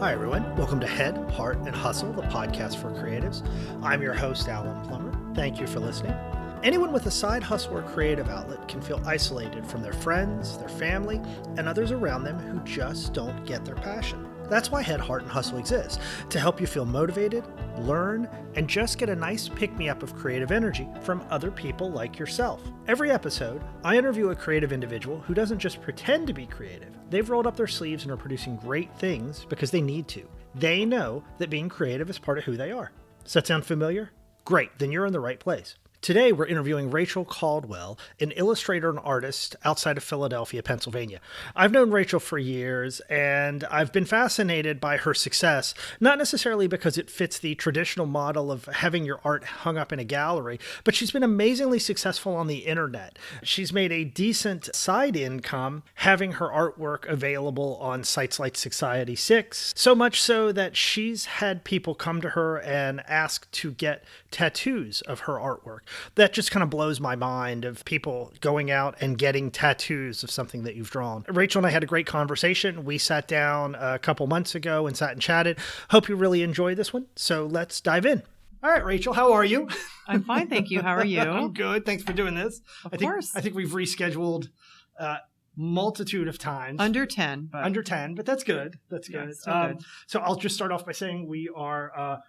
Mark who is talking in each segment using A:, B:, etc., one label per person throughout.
A: Hi, everyone. Welcome to Head, Heart, and Hustle, the podcast for creatives. I'm your host, Alan Plummer. Thank you for listening. Anyone with a side hustle or creative outlet can feel isolated from their friends, their family, and others around them who just don't get their passion. That's why Head, Heart, and Hustle exists, to help you feel motivated, learn, and just get a nice pick-me-up of creative energy from other people like yourself. Every episode, I interview a creative individual who doesn't just pretend to be creative. They've rolled up their sleeves and are producing great things because they need to. They know that being creative is part of who they are. Does that sound familiar? Great, then you're in the right place. Today, we're interviewing Rachel Caldwell, an illustrator and artist outside of Philadelphia, Pennsylvania. I've known Rachel for years, and I've been fascinated by her success, not necessarily because it fits the traditional model of having your art hung up in a gallery, but she's been amazingly successful on the internet. She's made a decent side income having her artwork available on sites like Society6, so much so that she's had people come to her and ask to get tattoos of her artwork. That just kind of blows my mind, of people going out and getting tattoos of something that you've drawn. Rachel and I had a great conversation. We sat down a couple months ago and sat and chatted. Hope you really enjoyed this one. So let's dive in. All right, Rachel, how are you?
B: I'm fine, thank you. How are you?
A: I'm good. Thanks for doing this.
B: Of course.
A: I think we've rescheduled multitude of times.
B: Under 10.
A: But that's good. That's
B: Yeah,
A: good.
B: still good.
A: So I'll just start off by saying we are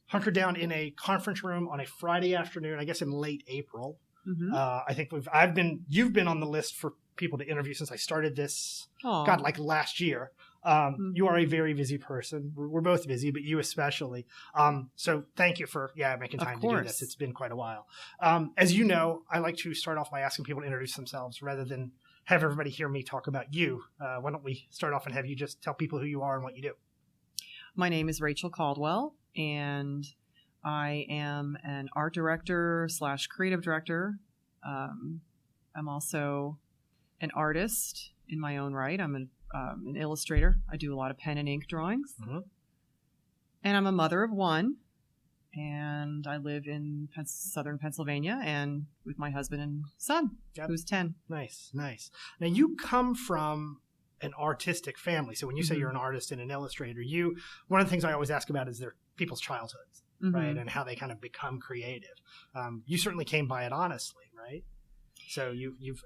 A: hunkered down in a conference room on a Friday afternoon, I guess in late April.
B: Mm-hmm.
A: I think you've been on the list for people to interview since I started this, like last year. You are a very busy person. We're both busy, but you especially. So thank you for making time to do this. It's been quite a while. As you know, I like to start off by asking people to introduce themselves rather than have everybody hear me talk about you. Why don't we start off and have you just tell people who you are and what you do?
B: My name is Rachel Caldwell, and I am an art director / creative director. I'm also an artist in my own right. I'm an illustrator. I do a lot of pen and ink drawings. Mm-hmm. And I'm a mother of one, and I live in southern Pennsylvania and with my husband and son, who's 10.
A: Nice. Now, you come from an artistic family. So when you say
B: Mm-hmm.
A: you're an artist and an illustrator, one of the things I always ask about is their people's childhoods,
B: Mm-hmm.
A: right? And how they kind of become creative. You certainly came by it honestly, right? So you've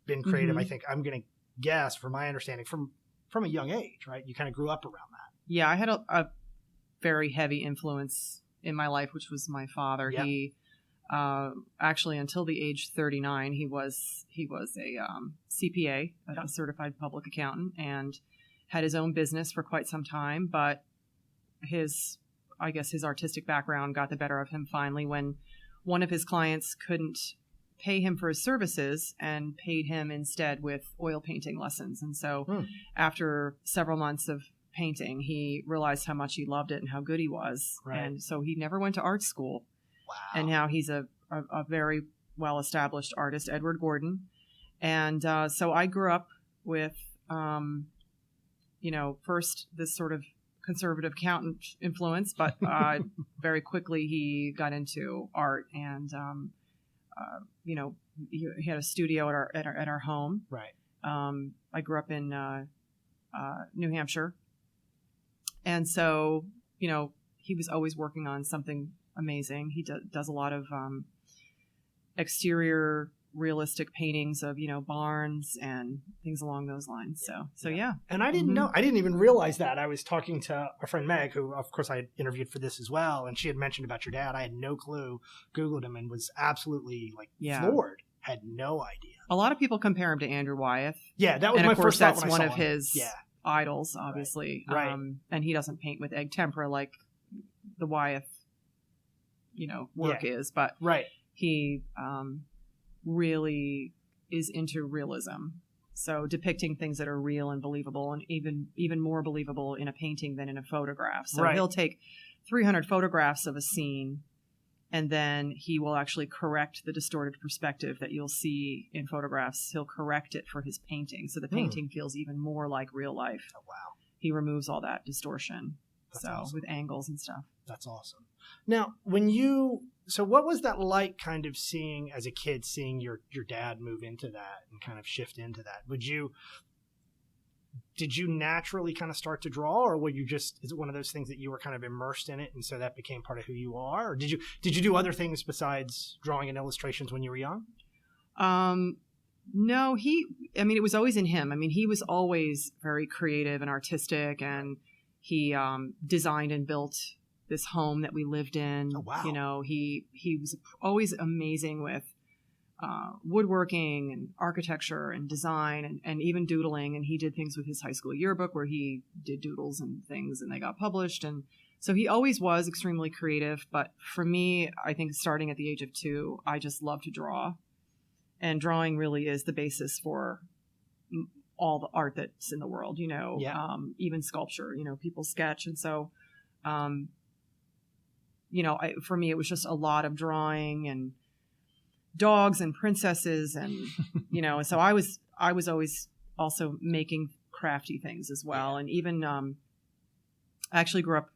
A: been creative.
B: Mm-hmm.
A: I think I'm going to guess, from my understanding, from a young age, right? You kind of grew up around that.
B: Yeah, I had a very heavy influence in my life, which was my father.
A: Yep.
B: He actually, until the age 39, he was a CPA, a certified public accountant, and had his own business for quite some time. But his artistic background got the better of him finally when one of his clients couldn't pay him for his services and paid him instead with oil painting lessons. And so after several months of painting, he realized how much he loved it and how good he was.
A: Right.
B: And so he never went to art school.
A: Wow.
B: And now he's a very well-established artist, Edward Gordon. And so I grew up with, first this sort of conservative accountant influence, but very quickly he got into art, and he had a studio at our home.
A: Right.
B: I grew up in New Hampshire, and so he was always working on something amazing. He does a lot of exterior realistic paintings of barns and things along those lines. So yeah.
A: And I didn't know. I didn't even realize that. I was talking to our friend Meg, who of course I had interviewed for this as well, and she had mentioned about your dad. I had no clue. Googled him and was absolutely floored. Had no idea.
B: A lot of people compare him to Andrew Wyeth.
A: Yeah, that was
B: and
A: my
B: of course
A: first thought
B: that's
A: when I
B: one
A: saw
B: of
A: him.
B: his idols, obviously.
A: Right.
B: And he doesn't paint with egg tempera like the Wyeth, work is, but he really is into realism. So depicting things that are real and believable, and even more believable in a painting than in a photograph. So he'll take 300 photographs of a scene, and then he will actually correct the distorted perspective that you'll see in photographs. He'll correct it for his painting, so the painting feels even more like real life.
A: Oh, wow.
B: He removes all that distortion.
A: That's awesome.
B: With angles and stuff.
A: That's awesome. Now, so what was that like, kind of seeing as a kid, seeing your dad move into that and kind of shift into that? did you naturally kind of start to draw, or were you just, is it one of those things that you were kind of immersed in it and so that became part of who you are? Or did you do other things besides drawing and illustrations when you were young?
B: No, it was always in him. I mean, he was always very creative and artistic, and he designed and built this home that we lived in.
A: Oh, wow.
B: You know, he was always amazing with woodworking and architecture and design and even doodling. And he did things with his high school yearbook where he did doodles and things, and they got published. And so he always was extremely creative. But for me, I think starting at the age of 2, I just love to draw. And drawing really is the basis for all the art that's in the world, you know, even sculpture, you know, people sketch. And so, you know, for me, it was just a lot of drawing and dogs and princesses and, you know, so I was always also making crafty things as well. And even, I actually grew up,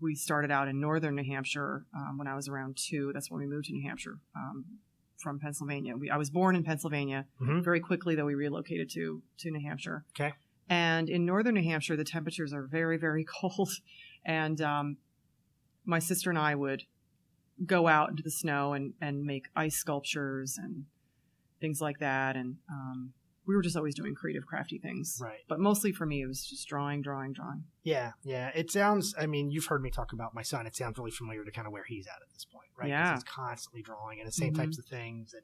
B: we started out in northern New Hampshire when I was around 2. That's when we moved to New Hampshire from Pennsylvania. I was born in Pennsylvania. Very quickly, though, we relocated to New Hampshire. Okay. And in northern New Hampshire, the temperatures are very, very cold. And my sister and I would go out into the snow and make ice sculptures and things like that. And we were just always doing creative, crafty things. Right. But mostly for me, it was just drawing.
A: Yeah. It sounds, I mean, you've heard me talk about my son. It sounds really familiar to kind of where he's at this point, right? Yeah. He's constantly drawing and the same types of things. And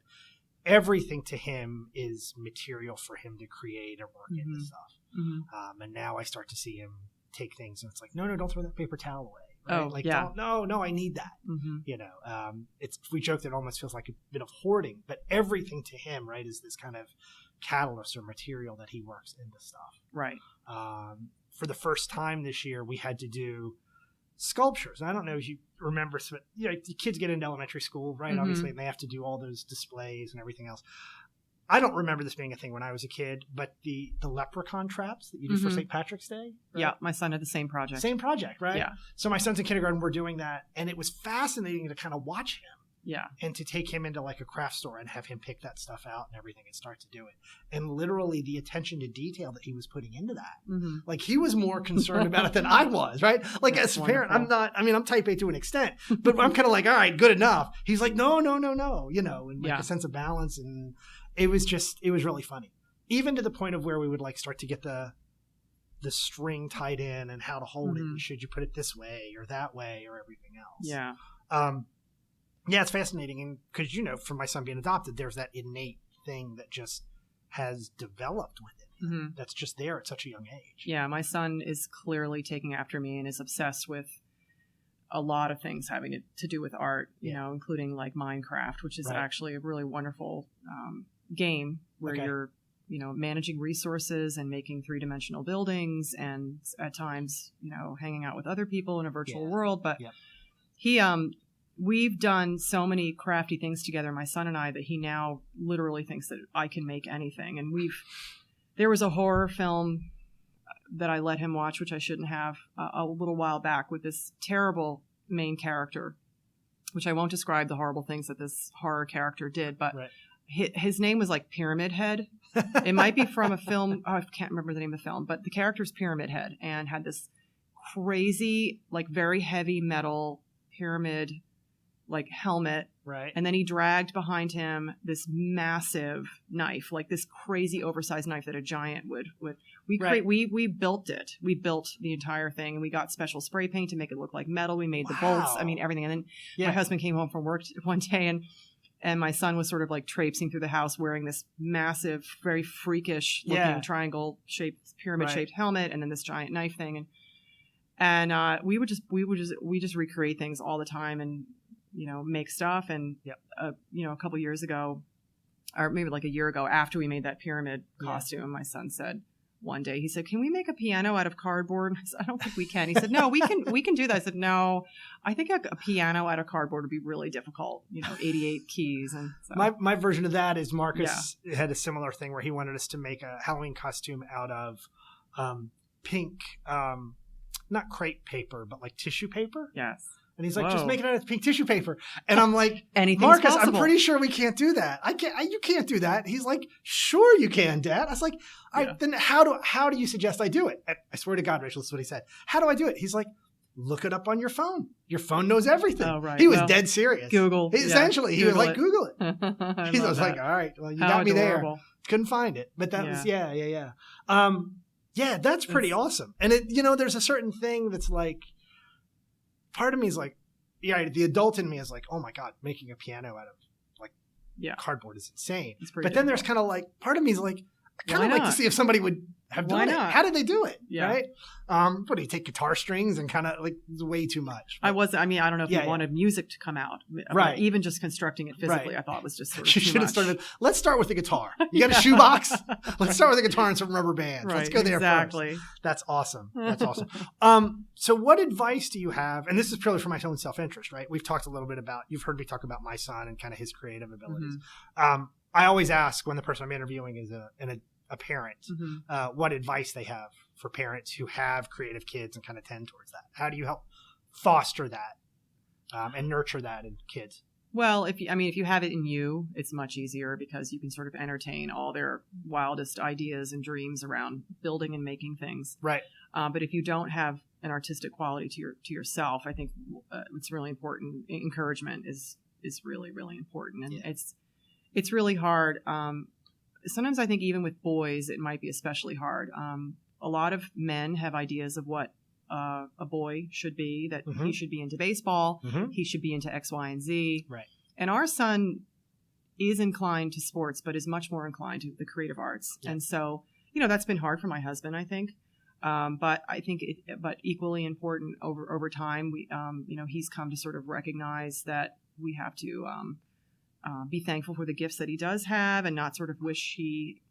A: everything to him is material for him to create or work into stuff. And now I start to see him take things and it's like, no, don't throw that paper towel away. Right? Oh, like, yeah. No, I need that. You know, we joke that it almost feels like a bit of hoarding, but everything to him, right, is this kind of catalyst or material that he works into stuff. Right. For the first time this year, we had to do sculptures. I don't know if you remember, but you know, the kids get into elementary school, right? Obviously, and they have to do all those displays and everything else. I don't remember this being a thing when I was a kid, but the leprechaun traps that you do for St. Patrick's Day. Right?
B: Yeah, my son had the same project.
A: Same project, right? Yeah. So my son's in kindergarten, we're doing that, and it was fascinating to kind of watch him. Yeah. And to take him into like a craft store and have him pick that stuff out and everything and start to do it. And literally the attention to detail that he was putting into that. Like he was more concerned about it than I was, right? Like as a parent, I'm type A to an extent, but I'm kind of like, all right, good enough. He's like, no, you know, and like a sense of balance. And it was really funny. Even to the point of where we would like start to get the string tied in and how to hold it. And should you put it this way or that way or everything else? Yeah. Yeah, it's fascinating. And because, you know, from my son being adopted, there's that innate thing that just has developed with it. That's just there at such a young age.
B: Yeah, my son is clearly taking after me and is obsessed with a lot of things having to do with art, you know, including like Minecraft, which is actually a really wonderful game where you're, you know, managing resources and making 3-dimensional buildings and at times, you know, hanging out with other people in a virtual world. But he, we've done so many crafty things together, my son and I, that he now literally thinks that I can make anything. And there was a horror film that I let him watch, which I shouldn't have, a little while back with this terrible main character, which I won't describe the horrible things that this horror character did, but his name was like Pyramid Head. It might be from a film. I can't remember the name of the film, but the character's Pyramid Head and had this crazy, like very heavy metal pyramid like helmet, right? And then he dragged behind him this massive knife, like this crazy oversized knife that a giant would. We built it. We built the entire thing, and we got special spray paint to make it look like metal. We made the bolts. I mean, everything. And then my husband came home from work one day, and my son was sort of like traipsing through the house wearing this massive, very freakish looking triangle shaped, pyramid shaped helmet, and then this giant knife thing, and we just recreate things all the time and, you know, make stuff. And, you know, a couple years ago, or maybe like a year ago, after we made that pyramid costume, my son said one day, he said, "Can we make a piano out of cardboard?" And I said, "I don't think we can." He said, "No, we can do that." I said, "No, I think a piano out of cardboard would be really difficult, you know, 88 keys." And so.
A: My version of that is Marcus had a similar thing where he wanted us to make a Halloween costume out of pink, not crepe paper, but like tissue paper. Yes. And he's like, just
B: Whoa.
A: make it out of pink tissue paper. And I'm like,
B: Anything's
A: Marcus,
B: possible.
A: I'm pretty sure we can't do that. You can't do that. He's like, sure you can, Dad. I was like, all right, then how do you suggest I do it? I swear to God, Rachel, this is what he said. How do I do it? He's like, look it up on your phone. Your phone knows everything.
B: Oh, right.
A: He was dead serious.
B: Google.
A: Essentially, he was like, Google it.
B: He
A: was like, all right, well, you got me there. Couldn't find it. But that was, yeah. That's pretty awesome. And there's a certain thing that's like, part of me is like, the adult in me is like, oh my God, making a piano out of like cardboard is insane. But then there's kind of like, part of me is like, I kind of like to see if somebody would have done it. How did they do it?
B: Yeah.
A: Right? What do you take guitar strings and kind of like it's way too much? But,
B: I don't know if you wanted music to come out.
A: Right.
B: Even just constructing it physically, I thought was just sort of
A: you
B: too
A: should have
B: much.
A: started. Let's start with the guitar. You got a shoebox? Let's start with the guitar and some rubber bands.
B: Right,
A: Let's go there
B: exactly.
A: first. That's awesome. So what advice do you have? And this is purely for my own self-interest, right? We've talked a little bit about, you've heard me talk about my son and kind of his creative abilities. Mm-hmm. I always ask when the person I'm interviewing is a parent, what advice they have for parents who have creative kids and kind of tend towards that. How do you help foster that and nurture that in kids?
B: Well, if you have it in you, it's much easier because you can sort of entertain all their wildest ideas and dreams around building and making things.
A: Right.
B: But if you don't have an artistic quality to yourself, I think it's really important. Encouragement is really, really important, and it's really hard. Sometimes I think even with boys, it might be especially hard. A lot of men have ideas of what a boy should be, that he should be into baseball, he should be into X, Y, and Z.
A: Right. And
B: our son is inclined to sports, but is much more inclined to the creative arts. Yeah. And so, that's been hard for my husband, I think. But I think but equally important over time, we, he's come to sort of recognize that we have to, be thankful for the gifts that he does have and not sort of wish he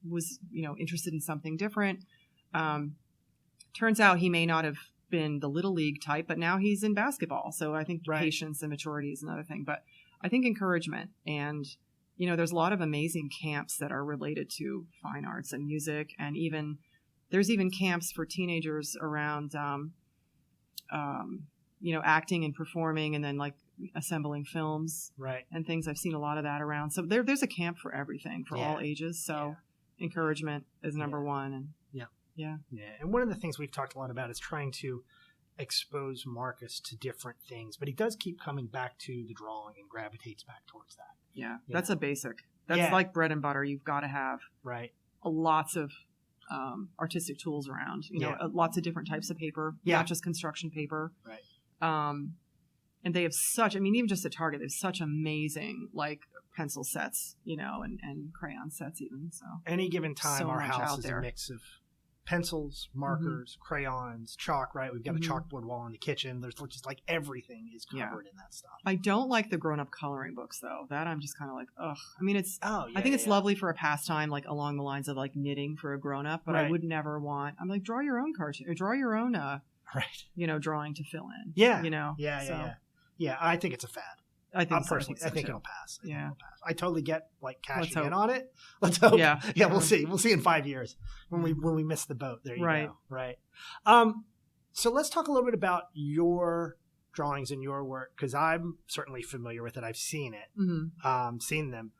B: was, interested in something different. Turns out he may not have been the little league type, but now he's in basketball. So I think patience and maturity is another thing. But I think encouragement and, there's a lot of amazing camps that are related to fine arts and music. And there's even camps for teenagers around, acting and performing and then like assembling films and things. I've seen a lot of that around. So there's a camp for everything for all ages. So encouragement is number one. And Yeah.
A: And one of the things we've talked a lot about is trying to expose Marcus to different things, but he does keep coming back to the drawing and gravitates back towards that.
B: Yeah. That's a basic. That's like bread and butter. You've got to have lots of artistic tools around, lots of different types of paper, not just construction paper.
A: Right.
B: And they have such, even just at Target, they have such amazing, like, pencil sets, and crayon sets even. So
A: any given time, our house is a mix of pencils, markers, crayons, chalk, right? We've got a chalkboard wall in the kitchen. There's just like everything is covered in that stuff.
B: I don't like the grown-up coloring books, though. That I'm just kind of like, ugh. I think it's lovely for a pastime, like along the lines of like knitting for a grown-up, but I would never want, I'm like, draw your own cartoon, or draw your own, drawing to fill in.
A: Yeah, I think it's a fad. I think it'll pass. I totally get like cashing in on it. Let's hope. Yeah, we'll see. We'll see in 5 years when we miss the boat. There you go. Right. So let's talk a little bit about your drawings and your work, because I'm certainly familiar with it. I've seen it, seen them.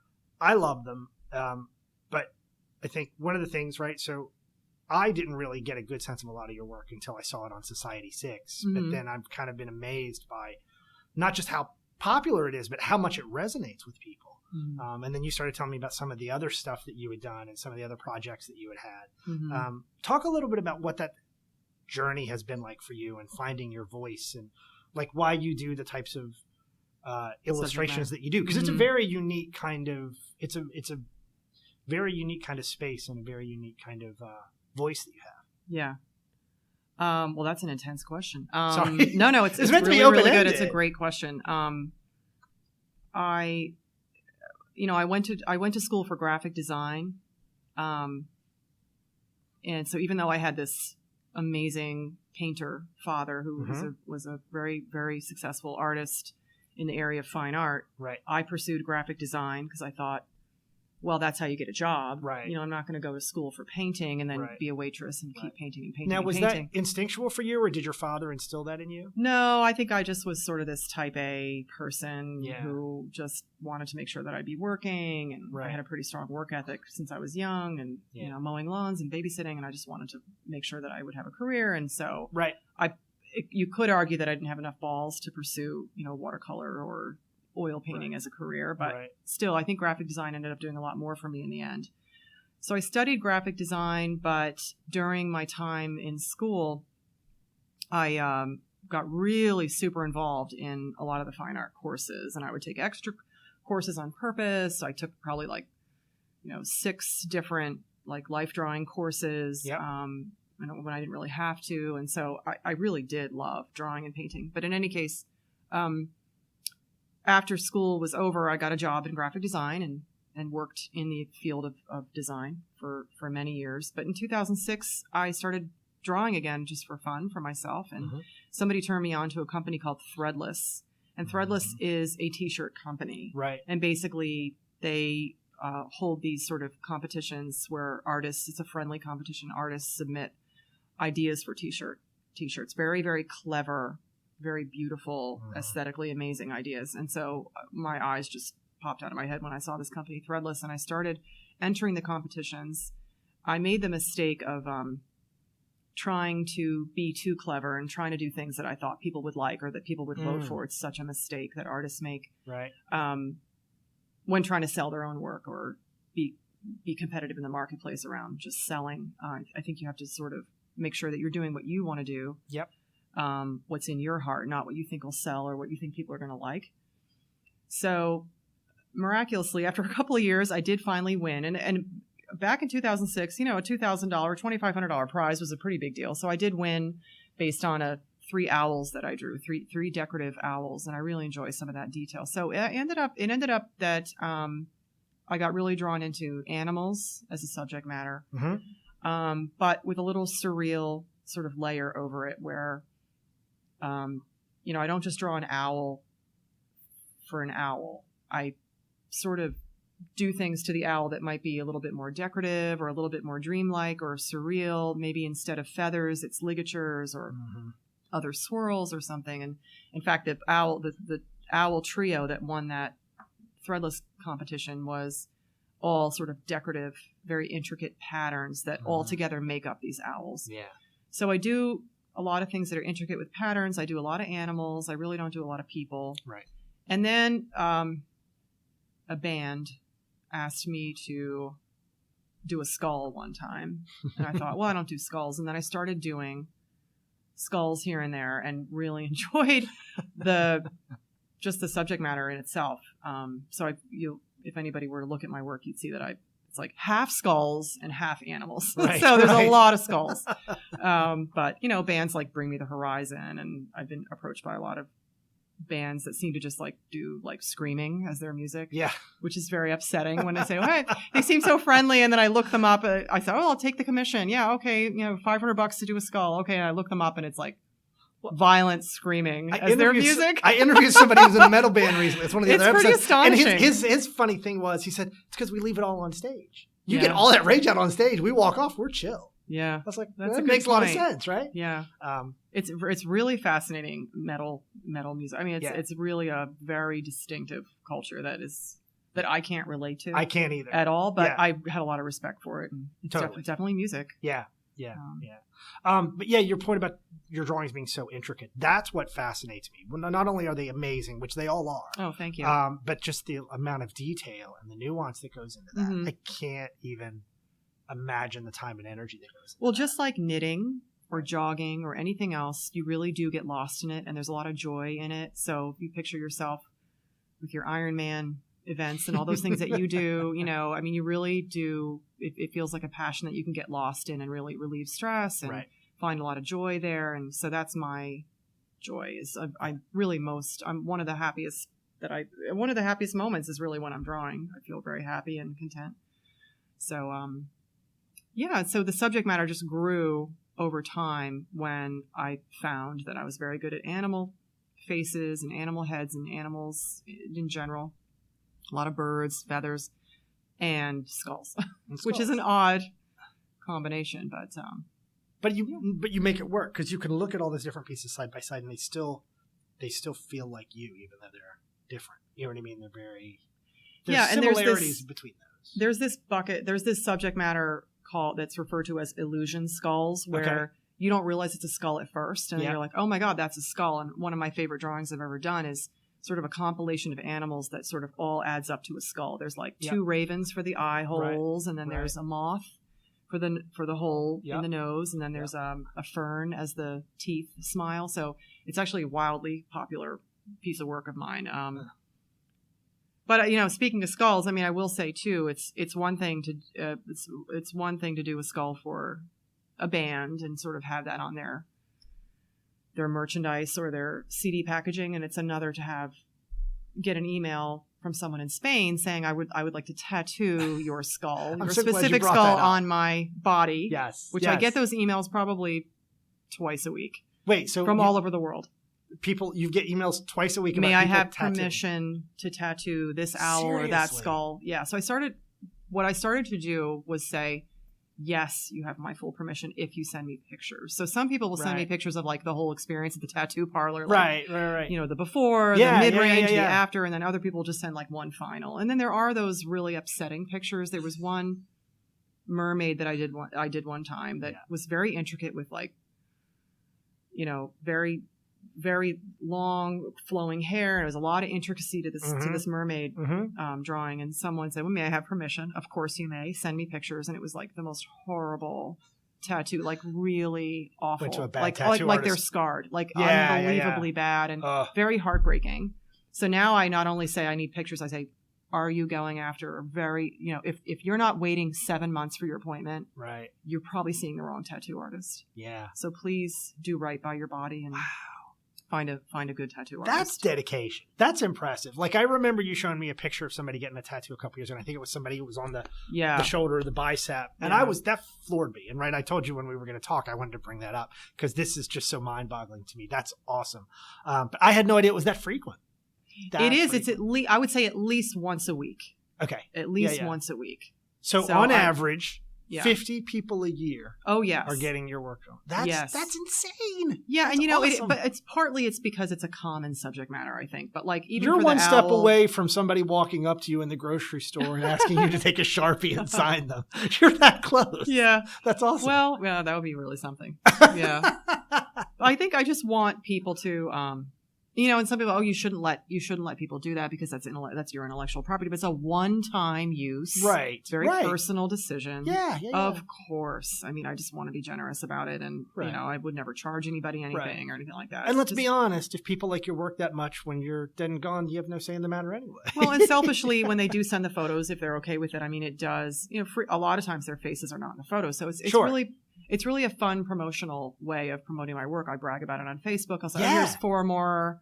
A: I love them. But I think one of the things, right? So I didn't really get a good sense of a lot of your work until I saw it on Society 6. But then I've kind of been amazed by not just how popular it is, but how much it resonates with people. And then you started telling me about some of the other stuff that you had done and some of the other projects that you had. Talk a little bit about what that journey has been like for you and finding your voice and like why you do the types of illustrations that you do, because it's a very unique kind of it's a very unique kind of space and a very unique kind of voice that you have.
B: Well, that's an intense question.
A: Sorry.
B: No, it's
A: meant to be
B: really, really good.
A: open-ended.
B: It's a great question. I went to school for graphic design. And so even though I had this amazing painter father who was a very, very successful artist in the area of fine art, I pursued graphic design because I thought well, that's how you get a job.
A: Right.
B: I'm not going to go to school for painting and then
A: Right.
B: be a waitress and keep painting and painting
A: Now,
B: and
A: was
B: painting.
A: that instinctual for you, or did your father instill that in you?
B: No, I think I just was sort of this type A person
A: Yeah.
B: who just wanted to make sure that I'd be working, and
A: Right.
B: I had a pretty strong work ethic since I was young, and mowing lawns and babysitting, and I just wanted to make sure that I would have a career. And so
A: Right.
B: you could argue that I didn't have enough balls to pursue, watercolor or oil painting as a career, but still, I think graphic design ended up doing a lot more for me in the end. So I studied graphic design, but during my time in school, I got really super involved in a lot of the fine art courses, and I would take extra courses on purpose. I took probably 6 different life drawing courses.
A: Yep.
B: When I didn't really have to. And so I really did love drawing and painting. But in any case, after school was over, I got a job in graphic design and worked in the field of design for many years. But in 2006, I started drawing again just for fun for myself. And somebody turned me on to a company called Threadless. And Threadless is a t-shirt company.
A: Right.
B: And basically they hold these sort of competitions where artists, it's a friendly competition, artists submit ideas for t-shirts. Very, very clever, very beautiful, aesthetically amazing ideas. And so my eyes just popped out of my head when I saw this company, Threadless, and I started entering the competitions. I made the mistake of trying to be too clever and trying to do things that I thought people would like or that people would vote for. It's such a mistake that artists make.
A: Right.
B: When trying to sell their own work or be competitive in the marketplace around just selling. I think you have to sort of make sure that you're doing what you want to do.
A: Yep.
B: What's in your heart, not what you think will sell or what you think people are going to like. So miraculously, after a couple of years, I did finally win. And back in 2006, a $2,000, $2,500 prize was a pretty big deal. So I did win based on 3 owls that I drew, three decorative owls. And I really enjoy some of that detail. So it ended up that I got really drawn into animals as a subject matter, but with a little surreal sort of layer over it where, I don't just draw an owl for an owl. I sort of do things to the owl that might be a little bit more decorative or a little bit more dreamlike or surreal. Maybe instead of feathers, it's ligatures or other swirls or something. And in fact, the owl trio that won that Threadless competition was all sort of decorative, very intricate patterns that all together make up these owls.
A: Yeah.
B: So I do a lot of things that are intricate with patterns. I do a lot of animals. I really don't do a lot of people.
A: Right.
B: And then a band asked me to do a skull one time. And I thought, well, I don't do skulls. And then I started doing skulls here and there and really enjoyed the subject matter in itself. So if anybody were to look at my work, you'd see that it's like half skulls and half animals.
A: Right,
B: so there's a lot of skulls. But, bands like Bring Me the Horizon, and I've been approached by a lot of bands that seem to just do screaming as their music.
A: Yeah. Which
B: is very upsetting when I say, hey, they seem so friendly. And then I look them up. I say, I'll take the commission. Yeah. Okay. $500 to do a skull. Okay. And I look them up and it's violent screaming as their music.
A: I interviewed somebody who's in a metal band recently. It's one of the other episodes.
B: It's pretty astonishing.
A: And his funny thing was, he said, it's because we leave it all on stage. You get all that rage out on stage. We walk off. We're chill.
B: Yeah.
A: I was like,
B: that
A: makes a lot of sense, right?
B: Yeah. It's really fascinating metal music. I mean, it's really a very distinctive culture that I can't relate to.
A: I can't either.
B: At all, but I had a lot of respect for it. And it's definitely music.
A: Yeah. Yeah. But yeah, your point about your drawings being so intricate, that's what fascinates me. Well, not only are they amazing, which they all are.
B: Oh, thank you.
A: But just the amount of detail and the nuance that goes into that. I can't even imagine the time and energy that goes into
B: Well, just like knitting or jogging or anything else, you really do get lost in it, and there's a lot of joy in it. So if you picture yourself with your Ironman events and all those things that you do, you really do. It feels like a passion that you can get lost in and really relieve stress and find a lot of joy there. And so that's my joy. I'm one of the happiest moments is really when I'm drawing. I feel very happy and content. So, so the subject matter just grew over time when I found that I was very good at animal faces and animal heads and animals in general. A lot of birds, feathers. and skulls, which is an odd combination,
A: but you make it work because you can look at all those different pieces side by side and they still feel like you, even though they're different. You know what I mean? There's similarities between those.
B: There's this subject matter that's referred to as illusion skulls, where you don't realize it's a skull at first, and then you're like, oh my God, that's a skull. And one of my favorite drawings I've ever done is sort of a compilation of animals that sort of all adds up to a skull. There's like two ravens for the eye holes, and then there's a moth for the hole in the nose, and then there's a fern as the teeth smile. So it's actually a wildly popular piece of work of mine. But speaking of skulls, I mean, I will say too, it's one thing to it's one thing to do a skull for a band and sort of have that on their merchandise or their CD packaging, and it's another to get an email from someone in Spain saying I would like to tattoo your skull, your specific skull on my body.
A: Yes,
B: which I get those emails probably twice a week.
A: Wait, so
B: from all over the world.
A: You get emails twice a week.
B: May I have permission to tattoo this owl or that skull? Yeah. So what I started to do was say, yes, you have my full permission if you send me pictures. So some people will send me pictures of like the whole experience at the tattoo parlor. Like,
A: right.
B: The before, the mid-range, the after, and then other people just send like one final. And then there are those really upsetting pictures. There was one mermaid that I did one time that was very intricate with like, very, very long flowing hair. And there was a lot of intricacy to this mermaid drawing. And someone said, well, may I have permission? Of course you may. Send me pictures. And it was like the most horrible tattoo, like really awful.
A: Went to a bad tattoo
B: like they're scarred, like unbelievably bad and very heartbreaking. So now I not only say I need pictures, I say, are you going after a very, if you're not waiting 7 months for your appointment,
A: right,
B: you're probably seeing the wrong tattoo artist.
A: Yeah. So
B: please do right by your body and find a good tattoo artist.
A: That's dedication. That's impressive. Like I remember you showing me a picture of somebody getting a tattoo a couple years ago, and I think it was somebody who was on the shoulder or the bicep. And that floored me. And I told you when we were going to talk, I wanted to bring that up because this is just so mind-boggling to me. That's awesome. But I had no idea it was that frequent.
B: It is. It's at least, I would say at least once a week.
A: Okay.
B: At least once a week.
A: So on average, 50 people a year are getting your work done. That's insane.
B: Yeah,
A: that's
B: and
A: awesome.
B: but it's because it's a common subject matter, I think. But like even
A: you're
B: for
A: one
B: the
A: step
B: owl,
A: away from somebody walking up to you in the grocery store and asking you to take a Sharpie and sign them. You're that close.
B: Yeah.
A: That's awesome.
B: Well, yeah, that would be really something. Yeah. I think I just want people to and some people, you shouldn't let people do that because that's your intellectual property. But it's a one-time use,
A: right?
B: It's a very personal decision.
A: Yeah.
B: Of course. I mean, I just want to be generous about it, and I would never charge anybody anything or anything like that.
A: And let's be honest, if people like your work that much, when you're dead and gone, you have no say in the matter anyway.
B: Well, and selfishly, when they do send the photos, if they're okay with it, I mean, it does. A lot of times their faces are not in the photos, so it's really. It's really a fun promotional way of promoting my work. I brag about it on Facebook. I'll say, here's four more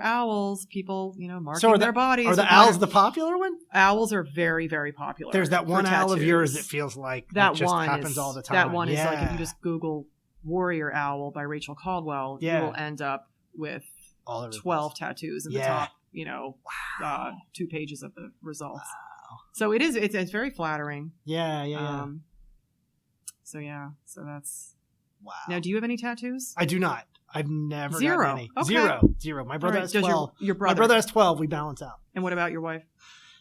B: owls. People, marking their bodies.
A: Are the owls the popular one?
B: Owls are very, very popular.
A: There's that one owl of yours that feels like that just happens all the time.
B: That one is like, if you just Google Warrior Owl by Rachel Caldwell, you will end up with 12 tattoos in the top, 2 pages of the results. Wow. So it's very flattering.
A: Yeah.
B: So that's
A: wow.
B: Now, do you have any tattoos?
A: I do not. I've never
B: Zero.
A: gotten any.
B: Okay.
A: Zero. My brother has 12.
B: Does your brother?
A: My brother has 12. We balance out.
B: And what about your wife?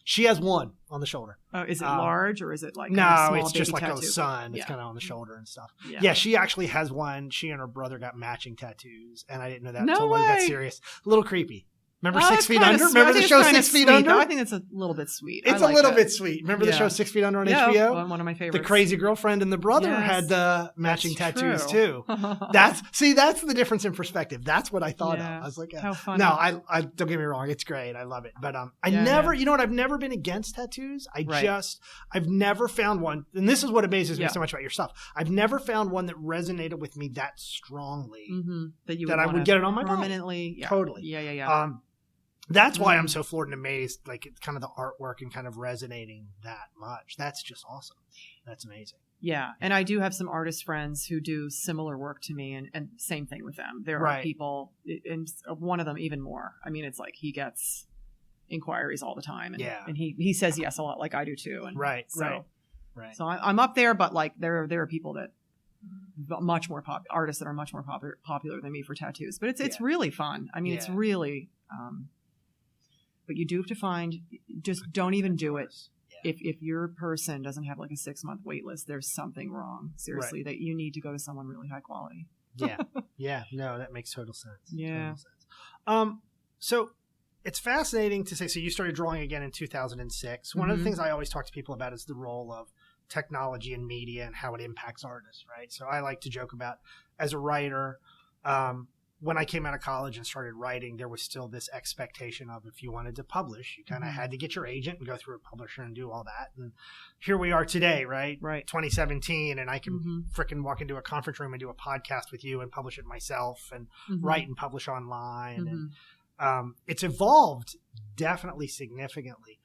A: She has one on the shoulder.
B: Oh, is it large or is it like
A: no?
B: Small
A: it's just like
B: tattoo?
A: a sun. It's kind of on the shoulder and stuff. Yeah, she actually has one. She and her brother got matching tattoos, and I didn't know that until we got serious. A little creepy. Remember 6 Feet Under? Remember the show 6 Feet Under?
B: I think it's a little bit sweet.
A: It's a little bit sweet. Remember the show 6 Feet Under on HBO?
B: One of my favorites.
A: The crazy girlfriend and the brother had the matching tattoos too. That's the difference in perspective. That's what I thought of. I was like,
B: how funny.
A: No, I don't get me wrong. It's great. I love it. But I've never been against tattoos. I've never found one. And this is what amazes me so much about your stuff. I've never found one that resonated with me that strongly that I would get it on my
B: permanently.
A: body. Totally.
B: Yeah.
A: That's why I'm so floored and amazed, like kind of the artwork and kind of resonating that much. That's just awesome. That's amazing.
B: Yeah. And I do have some artist friends who do similar work to me and same thing with them. There are people, and one of them even more. I mean, it's like he gets inquiries all the time. And,
A: Yeah.
B: and he says yes a lot, like I do too. And
A: Right.
B: so,
A: Right.
B: So I'm up there, but like there are people that much more artists that are much more popular than me for tattoos. But it's really fun. I mean, it's really. But you do have to find. Just don't even do it. If your person doesn't have like a 6-month wait list, there's something wrong. Seriously, that you need to go to someone really high quality.
A: Yeah. No, that makes total sense.
B: Yeah.
A: Total sense. So it's fascinating to say. So you started drawing again in 2006. One of the things I always talk to people about is the role of technology and media and how it impacts artists, right? So I like to joke about, as a writer, when I came out of college and started writing, there was still this expectation of, if you wanted to publish, you kind of had to get your agent and go through a publisher and do all that. And here we are today, right? 2017, and I can frickin' walk into a conference room and do a podcast with you and publish it myself and write and publish online. And it's evolved definitely significantly.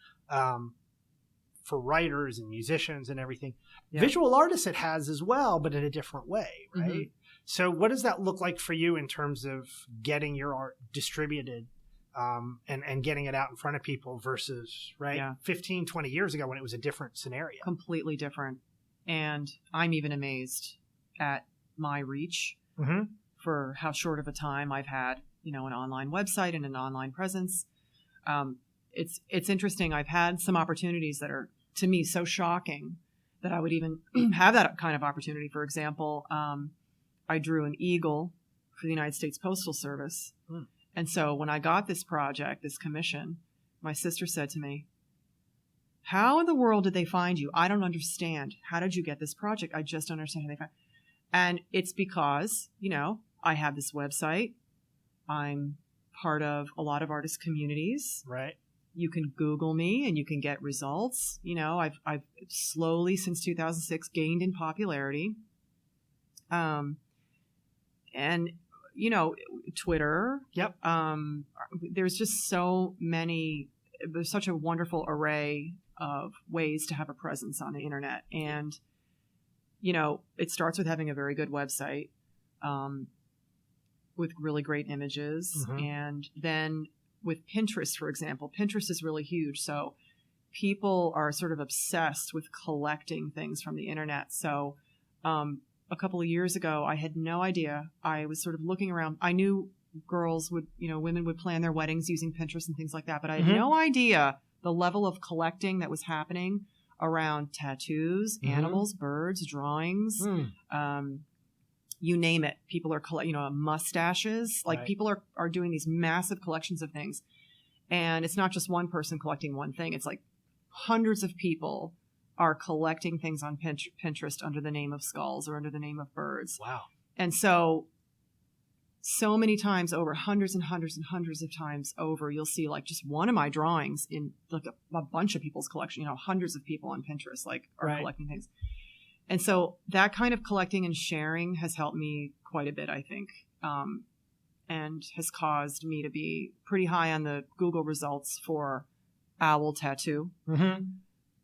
A: For writers and musicians and everything. Visual artists it has as well, but in a different way, right? So what does that look like for you in terms of getting your art distributed and getting it out in front of people versus 15, 20 years ago when it was a different scenario?
B: Completely different. And I'm even amazed at my reach for how short of a time I've had, an online website and an online presence. It's interesting. I've had some opportunities that are, to me, so shocking that I would even have that kind of opportunity. For example, I drew an eagle for the United States Postal Service. And so when I got this project, this commission, my sister said to me, how in the world did they find you? I don't understand. How did you get this project? I just don't understand how they found. And it's because, I have this website. I'm part of a lot of artist communities.
A: Right.
B: You can Google me and you can get results. I've slowly since 2006 gained in popularity. And Twitter. Yep. There's just there's such a wonderful array of ways to have a presence on the internet. And, it starts with having a very good website, with really great images. And then with Pinterest, for example, Pinterest is really huge. So people are sort of obsessed with collecting things from the internet. So a couple of years ago, I had no idea. I was sort of looking around. I knew women would plan their weddings using Pinterest and things like that, but I had no idea the level of collecting that was happening around tattoos, animals, birds, drawings, you name it. People are collecting, mustaches. Like people are doing these massive collections of things. And it's not just one person collecting one thing. It's like hundreds of people are collecting things on Pinterest under the name of skulls or under the name of birds. Wow. And so many times over, hundreds and hundreds and hundreds of times over, you'll see like just one of my drawings in like a bunch of people's collection, hundreds of people on Pinterest are collecting things. And so that kind of collecting and sharing has helped me quite a bit, I think, and has caused me to be pretty high on the Google results for owl tattoo,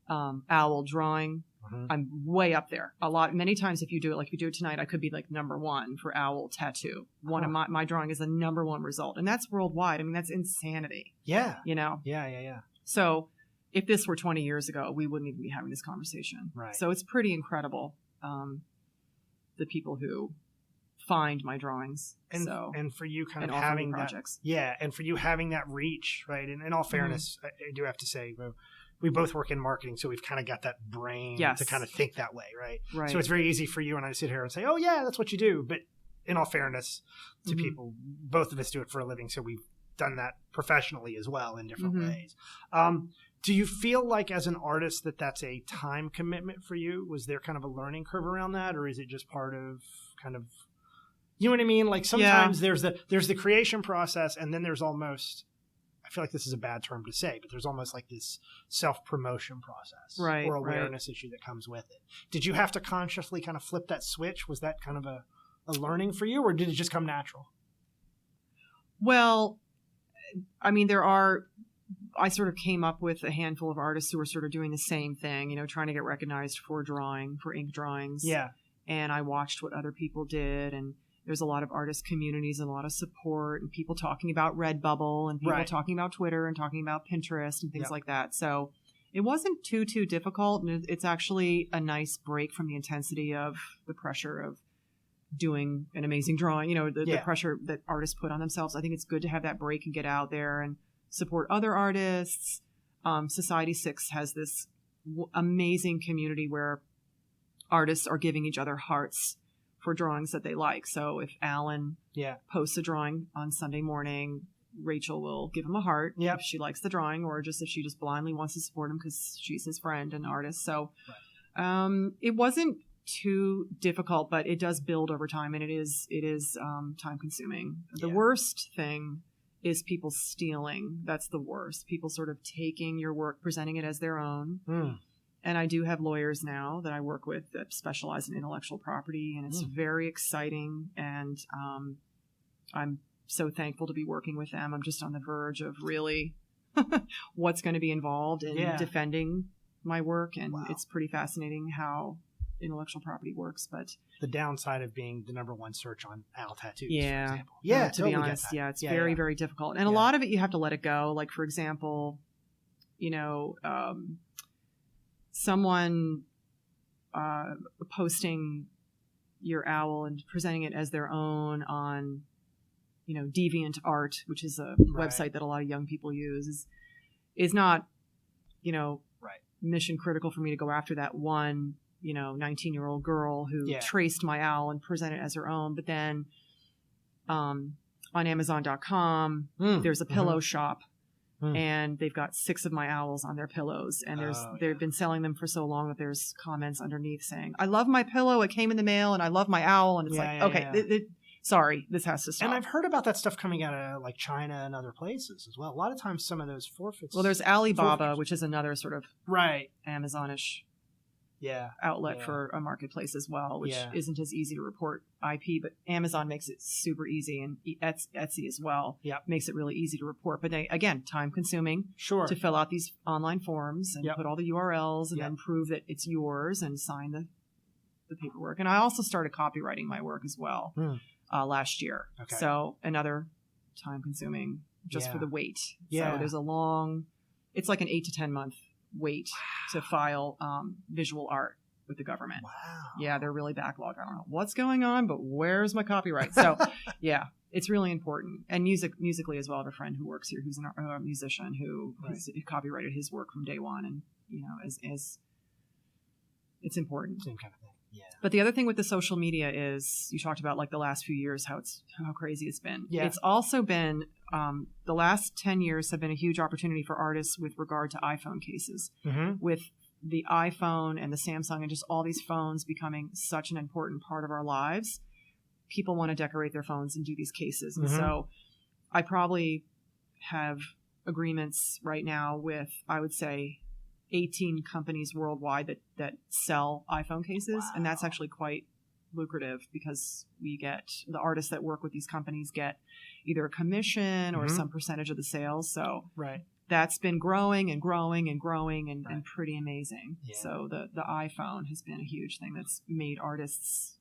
B: owl drawing. I'm way up there. Many times if you do it like you do it tonight, I could be like number one for owl tattoo. One of my drawing is the number one result. And that's worldwide. I mean, that's insanity. Yeah. Yeah. So if this were 20 years ago, we wouldn't even be having this conversation. Right. So it's pretty incredible, the people who find my drawings. And for you kind of having projects. And for you having that reach, right? And in all fairness, I do have to say, we both work in marketing, so we've kind of got that brain to kind of think that way, right? So it's very easy for you and I to sit here and say, oh, yeah, that's what you do. But in all fairness to people, both of us do it for a living, so we've done that professionally as well in different ways. Do you feel like as an artist that that's a time commitment for you? Was there kind of a learning curve around that, or is it just part of kind of, you know what I mean? Like sometimes there's the creation process, and then there's almost, I feel like this is a bad term to say, but there's almost like this self-promotion process or awareness issue that comes with it. Did you have to consciously kind of flip that switch? Was that kind of a learning for you, or did it just come natural? Well, I mean, I sort of came up with a handful of artists who were sort of doing the same thing, trying to get recognized for ink drawings. Yeah. And I watched what other people did. And there's a lot of artist communities and a lot of support and people talking about Redbubble and people talking about Twitter and talking about Pinterest and things like that. So it wasn't too difficult. And it's actually a nice break from the intensity of the pressure of doing an amazing drawing, the pressure that artists put on themselves. I think it's good to have that break and get out there and support other artists. Society 6 has this amazing community where artists are giving each other hearts for drawings that they like. So if Alan posts a drawing on Sunday morning, Rachel will give him a heart if she likes the drawing, or just if she just blindly wants to support him because she's his friend and artist. So it wasn't too difficult, but it does build over time, and it is time consuming. The worst thing is people stealing. That's the worst. People sort of taking your work, presenting it as their own. And I do have lawyers now that I work with that specialize in intellectual property, and it's very exciting. And I'm so thankful to be working with them. I'm just on the verge of really what's going to be involved in defending my work. And it's pretty fascinating how intellectual property works. But
A: the downside of being the number one search on owl tattoos, for example.
B: To totally be honest, it's very, very difficult. And a lot of it you have to let it go. Like, for example, someone posting your owl and presenting it as their own on, Deviant Art, which is a website that a lot of young people use, is not, mission critical for me to go after that one, 19-year-old girl who traced my owl and presented it as her own. But then on Amazon.com, there's a pillow shop. And they've got 6 of my owls on their pillows, and they've been selling them for so long that there's comments underneath saying, "I love my pillow. It came in the mail, and I love my owl." And it's sorry, this has to stop.
A: And I've heard about that stuff coming out of like China and other places as well. A lot of times, some of those forfeits.
B: Well, there's Alibaba, which is another sort of Amazonish outlet for a marketplace as well, which isn't as easy to report IP, but Amazon makes it super easy, and Etsy as well makes it really easy to report. But again, time consuming to fill out these online forms and put all the URLs and then prove that it's yours and sign the paperwork. And I also started copywriting my work as well last year. So another time consuming just for the wait. So there's it's like an 8 to 10 month wait to file visual art with the government. Yeah, they're really backlogged. I don't know what's going on, but where's my copyright? So it's really important. And musically as well. I have a friend who works here who's a musician who has copyrighted his work from day one, and as it's important.
A: Same kind of thing.
B: But the other thing with the social media is, you talked about like the last few years, how crazy it's been. It's also been, the last 10 years have been a huge opportunity for artists with regard to iPhone cases. With the iPhone and the Samsung and just all these phones becoming such an important part of our lives, people want to decorate their phones and do these cases. And so I probably have agreements right now with, I would say, 18 companies worldwide that sell iPhone cases. And that's actually quite lucrative, because the artists that work with these companies get either a commission or some percentage of the sales. So that's been growing and growing and growing and pretty amazing. So the iPhone has been a huge thing that's made artists,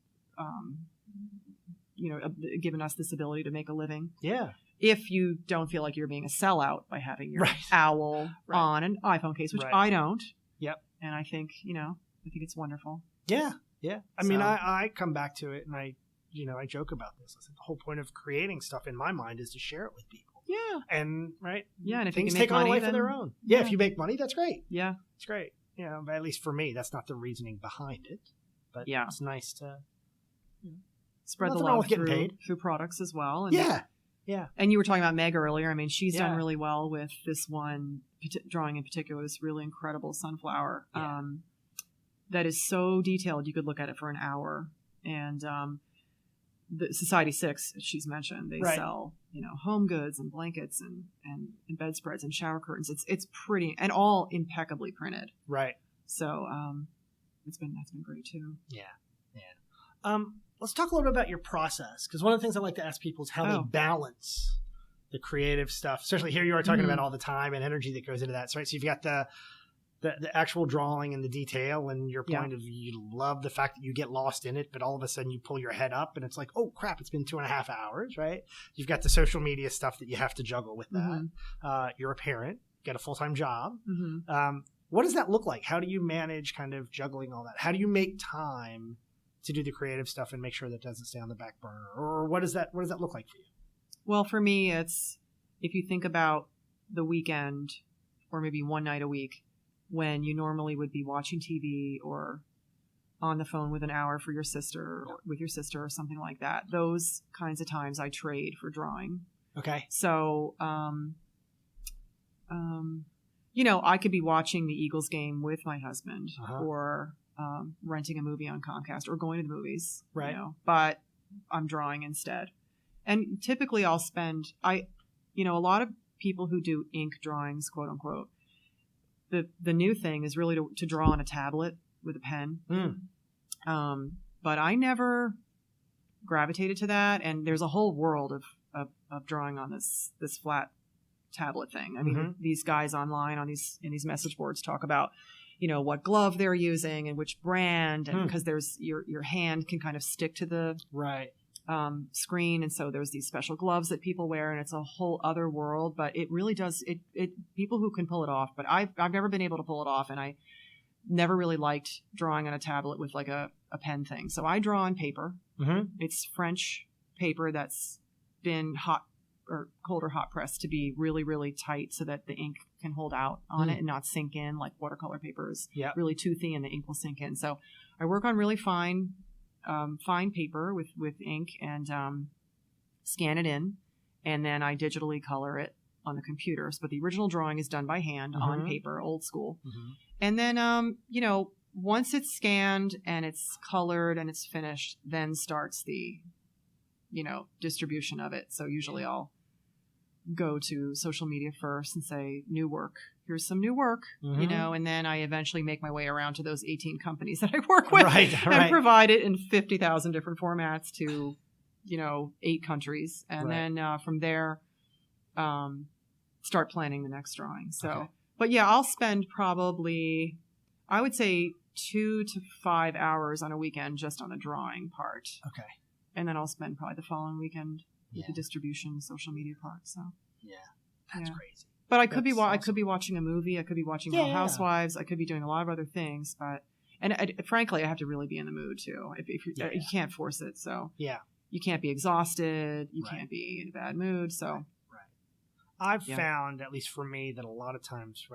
B: given us this ability to make a living. If you don't feel like you're being a sellout by having your owl on an iPhone case, which I don't. And I think, I think it's wonderful.
A: I mean, I come back to it, and I joke about this. I said the whole point of creating stuff in my mind is to share it with people. And
B: and if
A: things
B: you can make
A: take on a
B: money,
A: life of their own. If you make money, that's great. It's great. But at least for me, that's not the reasoning behind it. But it's nice to
B: spread the love through products as well. And and you were talking about Meg earlier. I mean, she's done really well with this one drawing in particular, this really incredible sunflower that is so detailed. You could look at it for an hour. And the Society 6, she's mentioned, they sell home goods and blankets and bedspreads and shower curtains. It's pretty, and all impeccably printed. So that's been great too.
A: Let's talk a little bit about your process, because one of the things I like to ask people is how they balance the creative stuff. Especially here, you are talking about all the time and energy that goes into that. So you've got the actual drawing and the detail, and your point of you love the fact that you get lost in it, but all of a sudden you pull your head up and it's like, oh crap, it's been 2.5 hours, right? You've got the social media stuff that you have to juggle with that. You're a parent, get a full-time job. What does that look like? How do you manage kind of juggling all that? How do you make time to do the creative stuff and make sure that doesn't stay on the back burner? Or what does that look like for you?
B: Well, for me, it's if you think about the weekend or maybe one night a week, when you normally would be watching TV or on the phone with an hour for your sister or with your sister or something like that. Those kinds of times I trade for drawing.
A: Okay.
B: So, I could be watching the Eagles game with my husband or renting a movie on Comcast or going to the movies,
A: right?
B: But I'm drawing instead. And typically I'll spend, a lot of people who do ink drawings, quote unquote, the new thing is really to draw on a tablet with a pen. But I never gravitated to that. And there's a whole world of drawing on this flat tablet thing. I mean, these guys online in these message boards talk about, what glove they're using and which brand, and because there's your hand can kind of stick to the screen, and so there's these special gloves that people wear, and it's a whole other world. But it really does it people who can pull it off, but I've never been able to pull it off, and I never really liked drawing on a tablet with like a pen thing. So I draw on paper. It's French paper that's been cold or hot pressed to be really, really tight so that the ink can hold out on it and not sink in like watercolor paper is really toothy and the ink will sink in. So I work on really fine paper with ink and scan it in, and then I digitally color it on the computers. But the original drawing is done by hand on paper, old school. And then, once it's scanned and it's colored and it's finished, then starts the, distribution of it. So usually I'll go to social media first and say, new work. Here's some new work, and then I eventually make my way around to those 18 companies that I work with and provide it in 50,000 different formats to, 8 countries. And then from there, start planning the next drawing. So, but yeah, I'll spend probably, I would say 2 to 5 hours on a weekend just on the drawing part.
A: Okay.
B: And then I'll spend probably the following weekend with the distribution, social media part. So
A: that's crazy.
B: But I could be watching a movie. I could be watching Real Housewives. I could be doing a lot of other things. But frankly, I have to really be in the mood too. If you can't force it, so you can't be exhausted. You can't be in a bad mood. So
A: I've found, at least for me, that a lot of times,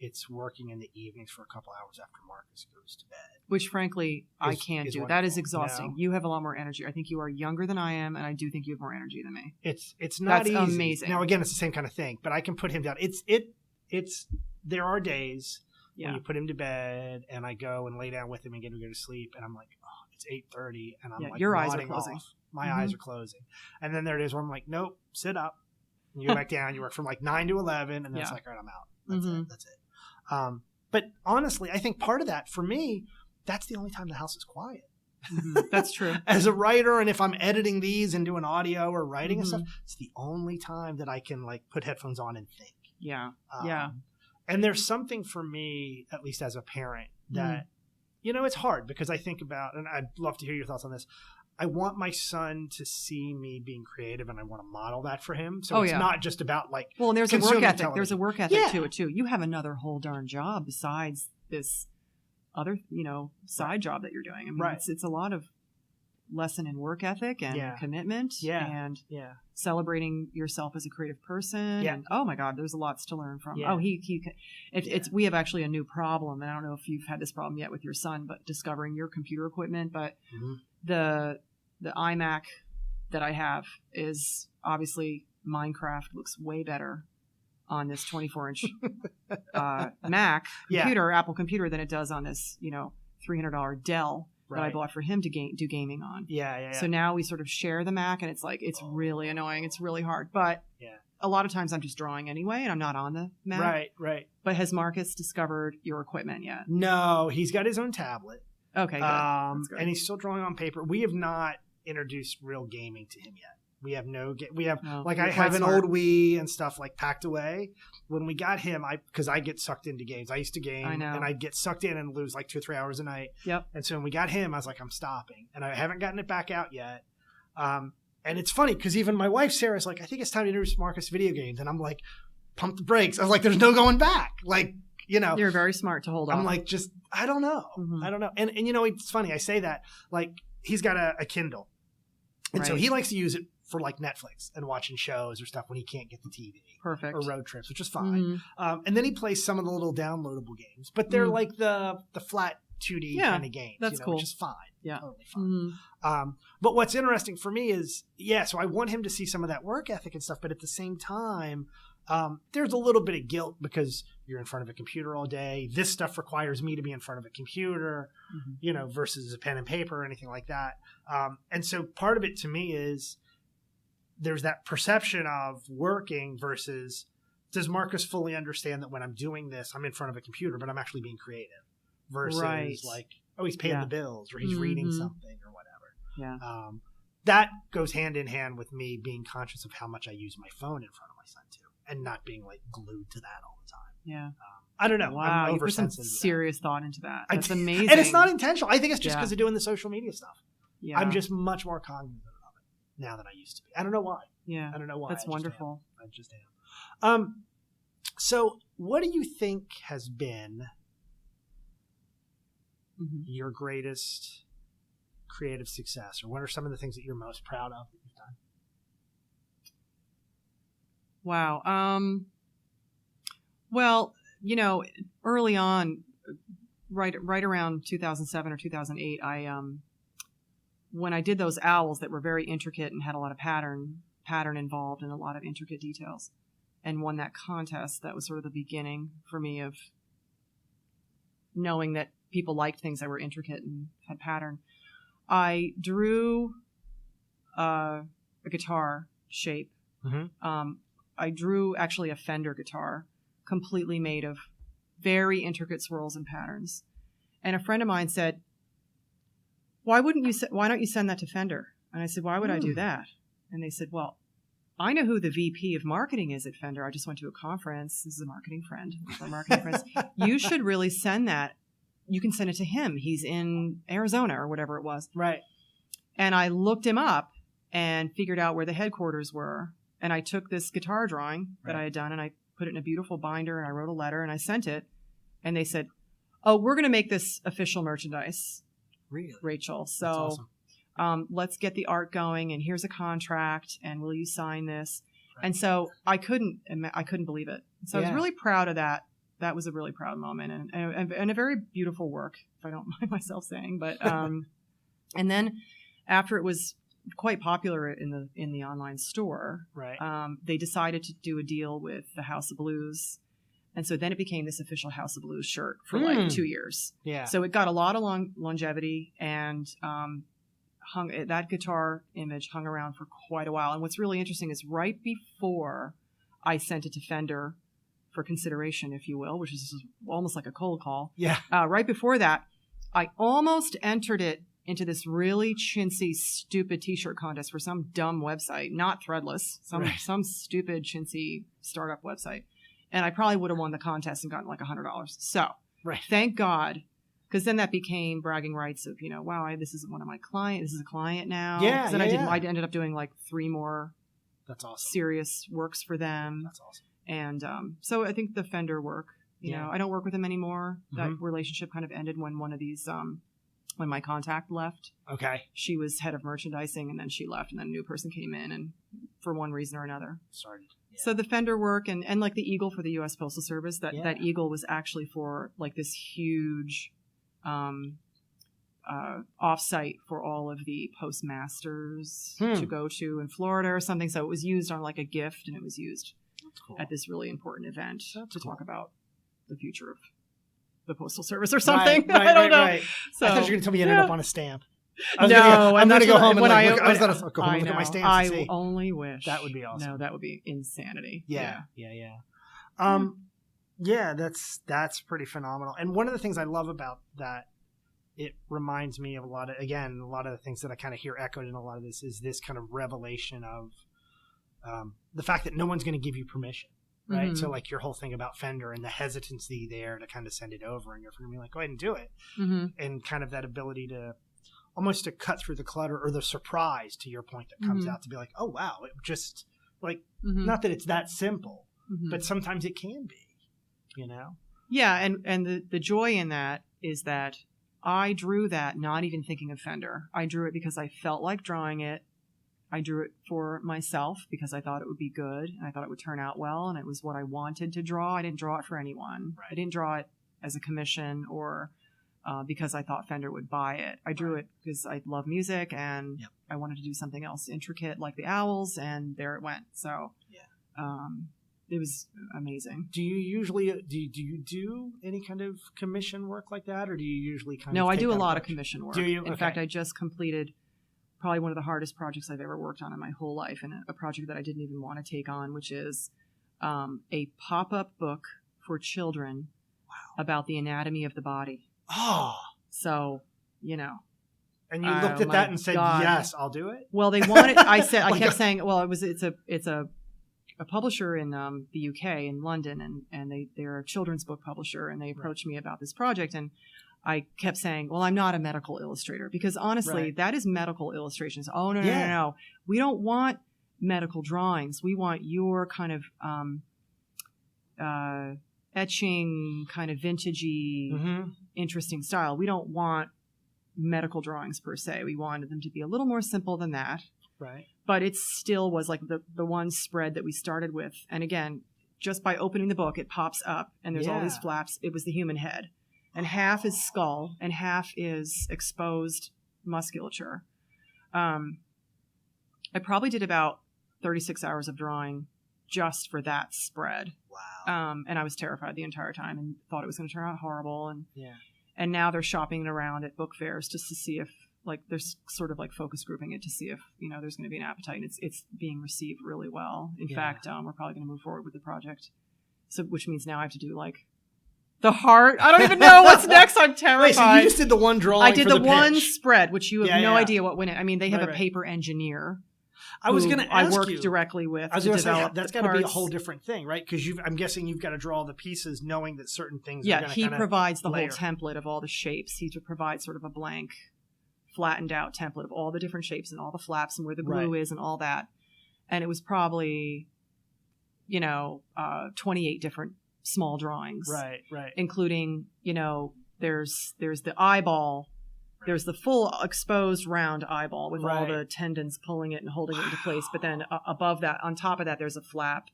A: it's working in the evenings for a couple hours after Marcus goes to bed. Which,
B: frankly, I can't do. That is exhausting. You have a lot more energy. I think you are younger than I am, and I do think you have more energy than me.
A: It's not easy.
B: That's amazing.
A: Now, again, it's the same kind of thing, but I can put him down. There are days when you put him to bed, and I go and lay down with him and get him to go to sleep, and I'm like, oh, it's 8:30, and I'm like,
B: your eyes are closing.
A: Off. My eyes are closing. And then there it is where I'm like, nope, sit up. And you go back down. You work from like 9 to 11, and then it's like, all right, I'm out. That's it. But honestly, I think part of that for me, that's the only time the house is quiet.
B: That's true.
A: As a writer, and if I'm editing these and doing audio or writing and stuff, it's the only time that I can like put headphones on and think. And there's something for me, at least as a parent, that, it's hard because I think about, and I'd love to hear your thoughts on this. I want my son to see me being creative, and I want to model that for him. So it's not just about like,
B: and there's a work ethic.
A: Television.
B: There's a work ethic to it too. You have another whole darn job besides this other, side job that you're doing. I mean, it's a lot of lesson in work ethic and commitment and celebrating yourself as a creative person. And oh my God, there's lots to learn from. Oh, we have actually a new problem. And I don't know if you've had this problem yet with your son, but discovering your computer equipment, but the iMac that I have is obviously Minecraft looks way better on this 24-inch Mac computer, Apple computer, than it does on this, $300 Dell that I bought for him to do gaming on. So now we sort of share the Mac, and it's like, it's really annoying. It's really hard. But a lot of times I'm just drawing anyway, and I'm not on the Mac. Right. But has Marcus discovered your equipment yet?
A: No, he's got his own tablet.
B: Okay, good. That's good.
A: And he's still drawing on paper. We have not introduced real gaming to him yet. We have we have
B: No,
A: like
B: you're
A: I
B: quite
A: have an
B: smart.
A: old Wii and stuff like packed away. When we got him, because I get sucked into games. I used to game,
B: I know.
A: and I'd get sucked in and lose like 2 or 3 hours a night.
B: Yep.
A: And so when we got him, I was like, I'm stopping, and I haven't gotten it back out yet. And it's funny because even my wife Sarah's like, I think it's time to introduce Marcus to video games, and I'm like, pump the brakes. I was like, there's no going back. Like, you know,
B: You're very smart to hold on.
A: I'm like, I don't know.
B: Mhm.
A: I don't know. And you know, it's funny. I say that, like, he's got a Kindle. And so
B: Right.
A: he likes to use it for like Netflix and watching shows or stuff when he can't get the TV.
B: Perfect.
A: Or road trips, which is fine.
B: Mhm.
A: And then he plays some of the little downloadable games, but they're like the flat 2D kind of games.
B: That's cool.
A: Which is fine.
B: Yeah.
A: Totally fine.
B: Mhm.
A: But what's interesting for me is, so I want him to see some of that work ethic and stuff, but at the same time, there's a little bit of guilt because you're in front of a computer all day. This stuff requires me to be in front of a computer, you know, versus a pen and paper or anything like that. And so part of it to me is there's that perception of working versus does Marcus fully understand that when I'm doing this, I'm in front of a computer, but I'm actually being creative versus like, oh, he's paying the bills or he's reading something or whatever.
B: Yeah.
A: That goes hand in hand with me being conscious of how much I use my phone in front of my son too, and not being like glued to that all the time.
B: Yeah.
A: I don't know.
B: Wow.
A: I'm
B: You put some
A: oversensitive.
B: serious thought into that.
A: I
B: That's
A: do.
B: amazing.
A: And it's not intentional. I think it's just because of doing the social media stuff.
B: Yeah.
A: I'm just much more cognizant of it now than I used to be. I don't know why.
B: Yeah.
A: I don't know why.
B: That's wonderful.
A: I just am. So what do you think has been your greatest creative success, or what are some of the things that you're most proud of that you've done?
B: Wow. Well, you know, early on, right around 2007 or 2008, when I did those owls that were very intricate and had a lot of pattern involved and a lot of intricate details, and won that contest, that was sort of the beginning for me of knowing that people liked things that were intricate and had pattern. I drew a guitar shape. I drew actually a Fender guitar, completely made of very intricate swirls and patterns. And a friend of mine said, why don't you send that to Fender? And I said, why would I do that? And they said, well, I know who the VP of marketing is at Fender. I just went to a conference. This is a marketing friend. Our marketing friends. You should really send that. You can send it to him. He's in Arizona or whatever it was.
A: Right.
B: And I looked him up and figured out where the headquarters were. And I took this guitar drawing that I had done and I put it in a beautiful binder and I wrote a letter and I sent it. And they said, oh, we're going to make this official merchandise.
A: Really?
B: Rachel. So
A: That's awesome.
B: Let's get the art going and here's a contract and will you sign this? Right. And so I couldn't believe it. So I was really proud of that. That was a really proud moment and a very beautiful work, if I don't mind myself saying. But and then after it was quite popular in the online store, right? They decided to do a deal with the House of Blues, and so then it became this official House of Blues shirt for like 2 years. Yeah. So it got a lot of longevity, and that guitar image hung around for quite a while. And what's really interesting is right before I sent it to Fender for consideration, if you will, which is almost like a cold call. Yeah. Right before that, I almost entered it into this really chintzy, stupid T-shirt contest for some dumb website, not Threadless, some stupid chintzy startup website, and I probably would have won the contest and gotten like $100. So, thank God, because then that became bragging rights of, you know, wow, this is one of my clients. This is a client now. Yeah. Then I ended up doing like 3 more. That's awesome. Serious works for them. That's awesome. And so I think the Fender work, you know, I don't work with them anymore. That relationship kind of ended when one of these, when my contact left. Okay. She was head of merchandising and then she left and then a new person came in and for one reason or another. Sorry. Yeah. So the Fender work and like the Eagle for the U.S. Postal Service, that Eagle was actually for like this huge offsite for all of the postmasters to go to in Florida or something. So it was used on like a gift and it was used at this really important event to talk about the future of the Postal Service or something. Right, I don't know. Right. So, I thought you were going to tell me you ended up on a stamp. I'm going to go home and look at my stamps and see. I only wish. That would be awesome. No, that would be insanity. Yeah. Yeah, that's pretty phenomenal. And one of the things I love about that
A: it reminds me of a lot of the things that I kind of hear echoed in a lot of this is this kind of revelation of the fact that no one's going to give you permission. Right.
B: Mm-hmm.
A: So like your whole thing about Fender and the hesitancy there to kind of send it over, and you're going to be like, go ahead and do it.
B: Mm-hmm.
A: And kind of that ability to almost to cut through the clutter or the surprise, to your point, that comes out to be like, oh, wow, it just like, not that it's that simple, but sometimes it can be, you know?
B: Yeah. And the joy in that is that I drew that not even thinking of Fender. I drew it because I felt like drawing it. I drew it for myself because I thought it would be good and I thought it would turn out well, and it was what I wanted to draw. I didn't draw it for anyone. Right. I didn't draw it as a commission or because I thought Fender would buy it. I drew it because I love music and I wanted to do something else intricate like the owls, and there it went. So it was amazing.
A: Do you usually do you do any kind of commission work like that, or do you usually kind of?
B: No, I do a lot of commission work.
A: Do you?
B: In fact, I just completed probably one of the hardest projects I've ever worked on in my whole life, and a project that I didn't even want to take on, which is a pop-up book for children about the anatomy of the body.
A: Oh.
B: So, you know.
A: And you looked at that and said, yes, I'll do it?
B: Well, they wanted, I kept saying, well, it's a publisher in the UK, in London, and they're a children's book publisher, and they approached me about this project, and I kept saying, well, I'm not a medical illustrator, because honestly, that is medical illustrations. Oh, no. We don't want medical drawings. We want your kind of etching, kind of vintagey, interesting style. We don't want medical drawings per se. We wanted them to be a little more simple than that.
A: Right.
B: But it still was like the one spread that we started with. And again, just by opening the book, it pops up and there's all these flaps. It was the human head. And half is skull and half is exposed musculature. I probably did about 36 hours of drawing just for that spread.
A: Wow.
B: And I was terrified the entire time and thought it was going to turn out horrible. And now they're shopping it around at book fairs just to see if, like, they're sort of like focus grouping it to see if, you know, there's going to be an appetite. And it's being received really well. In fact, we're probably going to move forward with the project. So, which means now I have to do like the heart. I don't even know what's next. I'm terrified. Wait, so
A: you just did the one drawing.
B: I did
A: for
B: the one spread, which you have no idea what went in. I mean, they have a paper engineer.
A: I was going to ask you.
B: I worked directly with.
A: I was going to say that's got to be a whole different thing, right? Because I'm guessing you've got to draw the pieces, knowing that certain things. are going to
B: he provides the whole template of all the shapes. He provides sort of a blank, flattened out template of all the different shapes and all the flaps and where the glue is and all that. And it was probably, 28 different small drawings,
A: right,
B: including, there's the eyeball. There's the full exposed round eyeball with all the tendons pulling it and holding it into place. But then above that, on top of that, there's a flap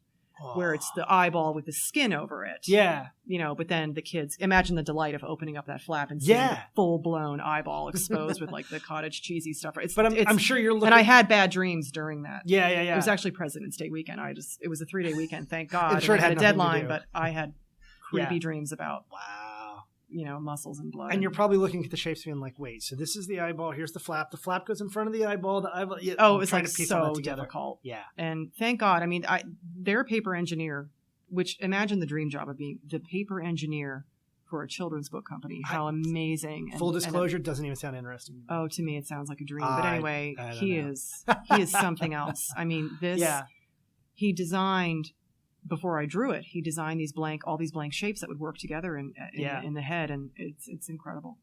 B: where it's the eyeball with the skin over it.
A: Yeah.
B: But then the kids, imagine the delight of opening up that flap and seeing the full-blown eyeball exposed with like the cottage cheesy stuff.
A: I'm sure you're looking.
B: And I had bad dreams during that.
A: Yeah.
B: It was actually President's Day weekend. It was a 3-day weekend, thank God.
A: I'm sure
B: I had a deadline, but I had creepy dreams about
A: wow,
B: muscles and blood.
A: And you're probably looking at the shapes being like, wait, so this is the eyeball, here's the flap goes in front of the eyeball, the eyeball.
B: It was like so difficult.
A: Yeah.
B: And thank God, I mean, they're a paper engineer, which imagine the dream job of being the paper engineer for a children's book company. How amazing.
A: Full disclosure, doesn't even sound interesting.
B: Oh, to me, it sounds like a dream. But anyway, he is something else. I mean, he designed, before I drew it, he designed all these blank shapes that would work together in the head, and it's incredible.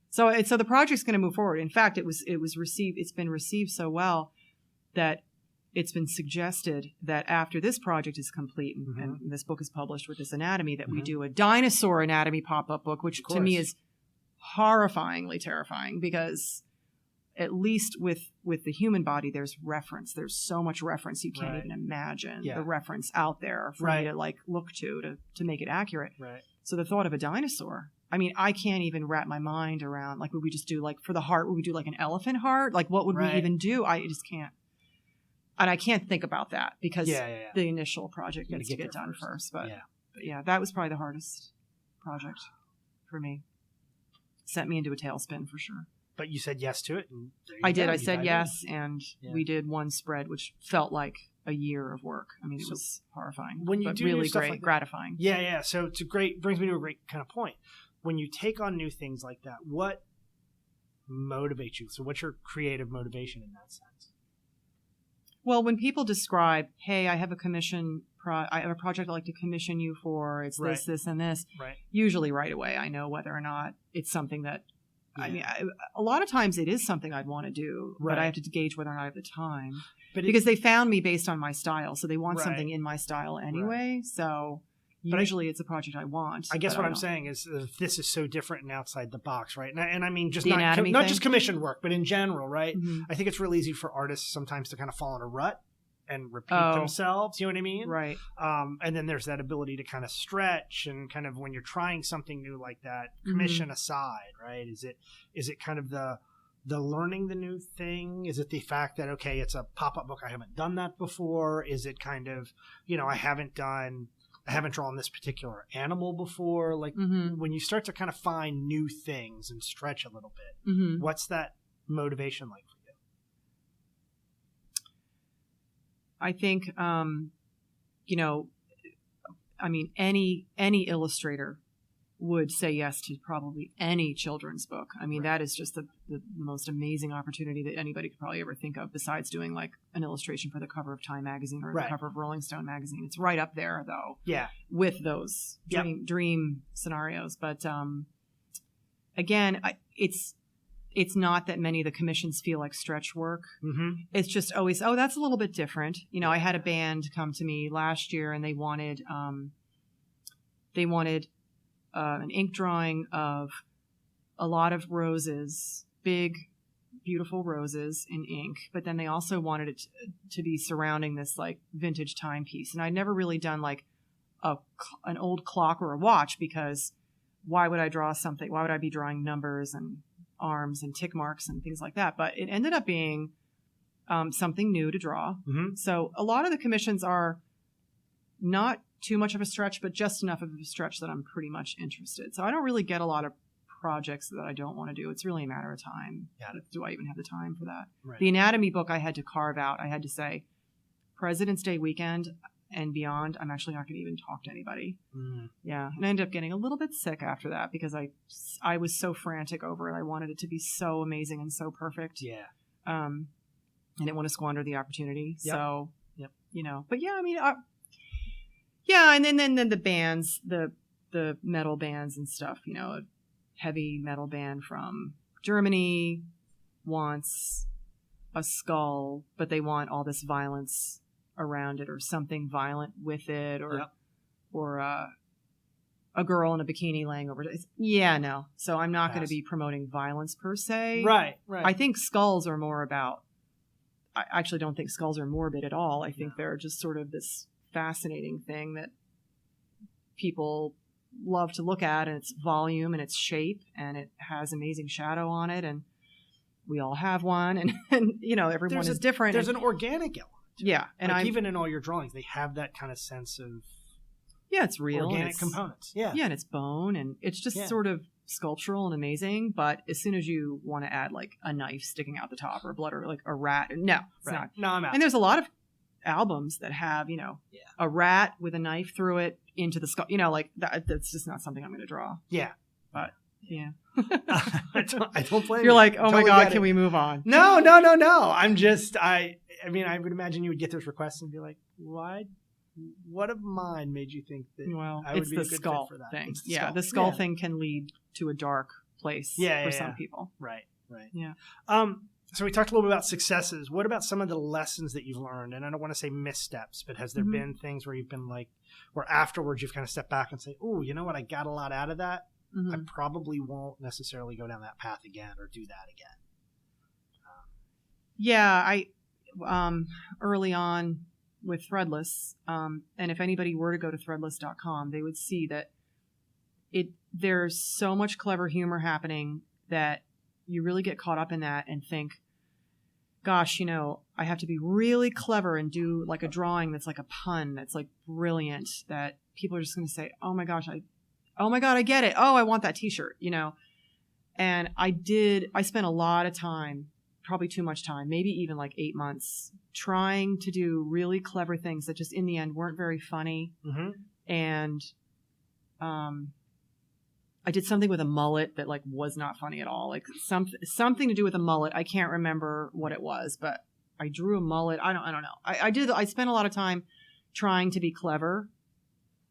B: So the project's going to move forward. In fact, it's been received so well that it's been suggested that after this project is complete and this book is published with this anatomy, that we do a dinosaur anatomy pop-up book, which to me is horrifyingly terrifying, because at least with the human body, there's reference. There's so much reference you can't even imagine the reference out there for me to like look to make it accurate. Right. So the thought of a dinosaur, I mean, I can't even wrap my mind around, like, would we just do, like, for the heart, would we do like an elephant heart? Like, what would we even do? I just can't. And I can't think about that because the initial project gets to get done first. But yeah, that was probably the hardest project for me. Sent me into a tailspin for sure.
A: But you said yes to it. And
B: I did. I said yes, and we did one spread, which felt like a year of work. I mean, it was horrifying,
A: when you
B: but
A: do
B: really
A: stuff
B: great,
A: like
B: gratifying.
A: Yeah. So brings me to a great kind of point. When you take on new things like that, what motivates you? So what's your creative motivation in that sense?
B: Well, when people describe, hey, I have a I have a project I'd like to commission you for, it's
A: Right.
B: this, and this,
A: Right.
B: usually right away I know whether or not it's something that, a lot of times it is something I'd want to do,
A: Right.
B: but I have to gauge whether or not I have the time.
A: But
B: because they found me based on my style, so they want
A: Right.
B: something in my style anyway, so
A: But
B: usually it's a project I want.
A: I guess
B: but
A: what
B: I
A: I'm
B: don't.
A: saying is this is so different and outside the box, right? And I mean, just
B: The
A: not
B: anatomy thing?
A: just commission work, but in general, right?
B: Mhm.
A: I think it's real easy for artists sometimes to kind of fall in a rut and repeat
B: Oh.
A: themselves. You know what I mean?
B: Right.
A: And then there's that ability to kind of stretch and kind of when you're trying something new like that, commission aside, right? Is it kind of the learning the new thing? Is it the fact that, okay, it's a pop-up book, I haven't done that before? Is it kind of, I haven't drawn this particular animal before? Like when you start to kind of find new things and stretch a little bit, what's that motivation like for you?
B: I think, any illustrator would say yes to probably any children's book. I mean, that is just the most amazing opportunity that anybody could probably ever think of, besides doing like an illustration for the cover of Time magazine or the cover of Rolling Stone magazine. It's right up there though.
A: Yeah.
B: With those dream scenarios. But again, it's not that many of the commissions feel like stretch work. It's just always, that's a little bit different. I had a band come to me last year and they wanted an ink drawing of a lot of roses, big, beautiful roses in ink. But then they also wanted it to be surrounding this like vintage timepiece. And I'd never really done like an old clock or a watch, because why would I draw something? Why would I be drawing numbers and arms and tick marks and things like that? But it ended up being something new to draw. So a lot of the commissions are not too much of a stretch, but just enough of a stretch that I'm pretty much interested. So I don't really get a lot of projects that I don't want to do. It's really a matter of time. Do I even have the time for that? Right. The anatomy book I had to carve out. I had to say, President's Day weekend and beyond, I'm actually not going to even talk to anybody. Yeah. And I ended up getting a little bit sick after that because I was so frantic over it. I wanted it to be so amazing and so perfect. Yeah. I didn't want to squander the opportunity. Yep. So, but yeah, I mean, and then the bands, the metal bands and stuff, a heavy metal band from Germany wants a skull, but they want all this violence around it or something violent with it or a girl in a bikini laying over it. No. So I'm not going to be promoting violence per se. Right. I think skulls are more about, I actually don't think skulls are morbid at all. I think they're just sort of this fascinating thing that people love to look at, and its volume and its shape, and it has amazing shadow on it, and we all have one, and everyone is different.
A: There's an organic element.
B: Yeah, and
A: like even in all your drawings, they have that kind of sense of
B: it's real
A: organic components. Yeah,
B: and it's bone, and it's just sort of sculptural and amazing. But as soon as you want to add like a knife sticking out the top or blood or like a rat, it's not.
A: No, I'm out.
B: And there's a lot of albums that have a rat with a knife through it into the skull, like that's just not something I'm going to draw. But
A: I don't blame you.
B: You're like, oh my God, can we move on?
A: No. I'm just I mean, I would imagine you would get those requests and be like, what of mine made you think that I would be a good fit for that?
B: Thing. The skull thing can lead to a dark place for some people.
A: Right.
B: Yeah.
A: So we talked a little bit about successes. What about some of the lessons that you've learned? And I don't want to say missteps, but has there been things where you've been like, where afterwards you've kind of stepped back and say, oh, you know what? I got a lot out of that. I probably won't necessarily go down that path again or do that again.
B: I early on with Threadless, and if anybody were to go to threadless.com, they would see that there's so much clever humor happening that you really get caught up in that and think, gosh, I have to be really clever and do like a drawing that's like a pun that's like brilliant, that people are just going to say, oh my God, I get it. Oh, I want that t-shirt, And I spent a lot of time, probably too much time, maybe even like 8 months, trying to do really clever things that just in the end weren't very funny. And I did something with a mullet that like was not funny at all. Like something to do with a mullet. I can't remember what it was, but I drew a mullet. I don't know. I spent a lot of time trying to be clever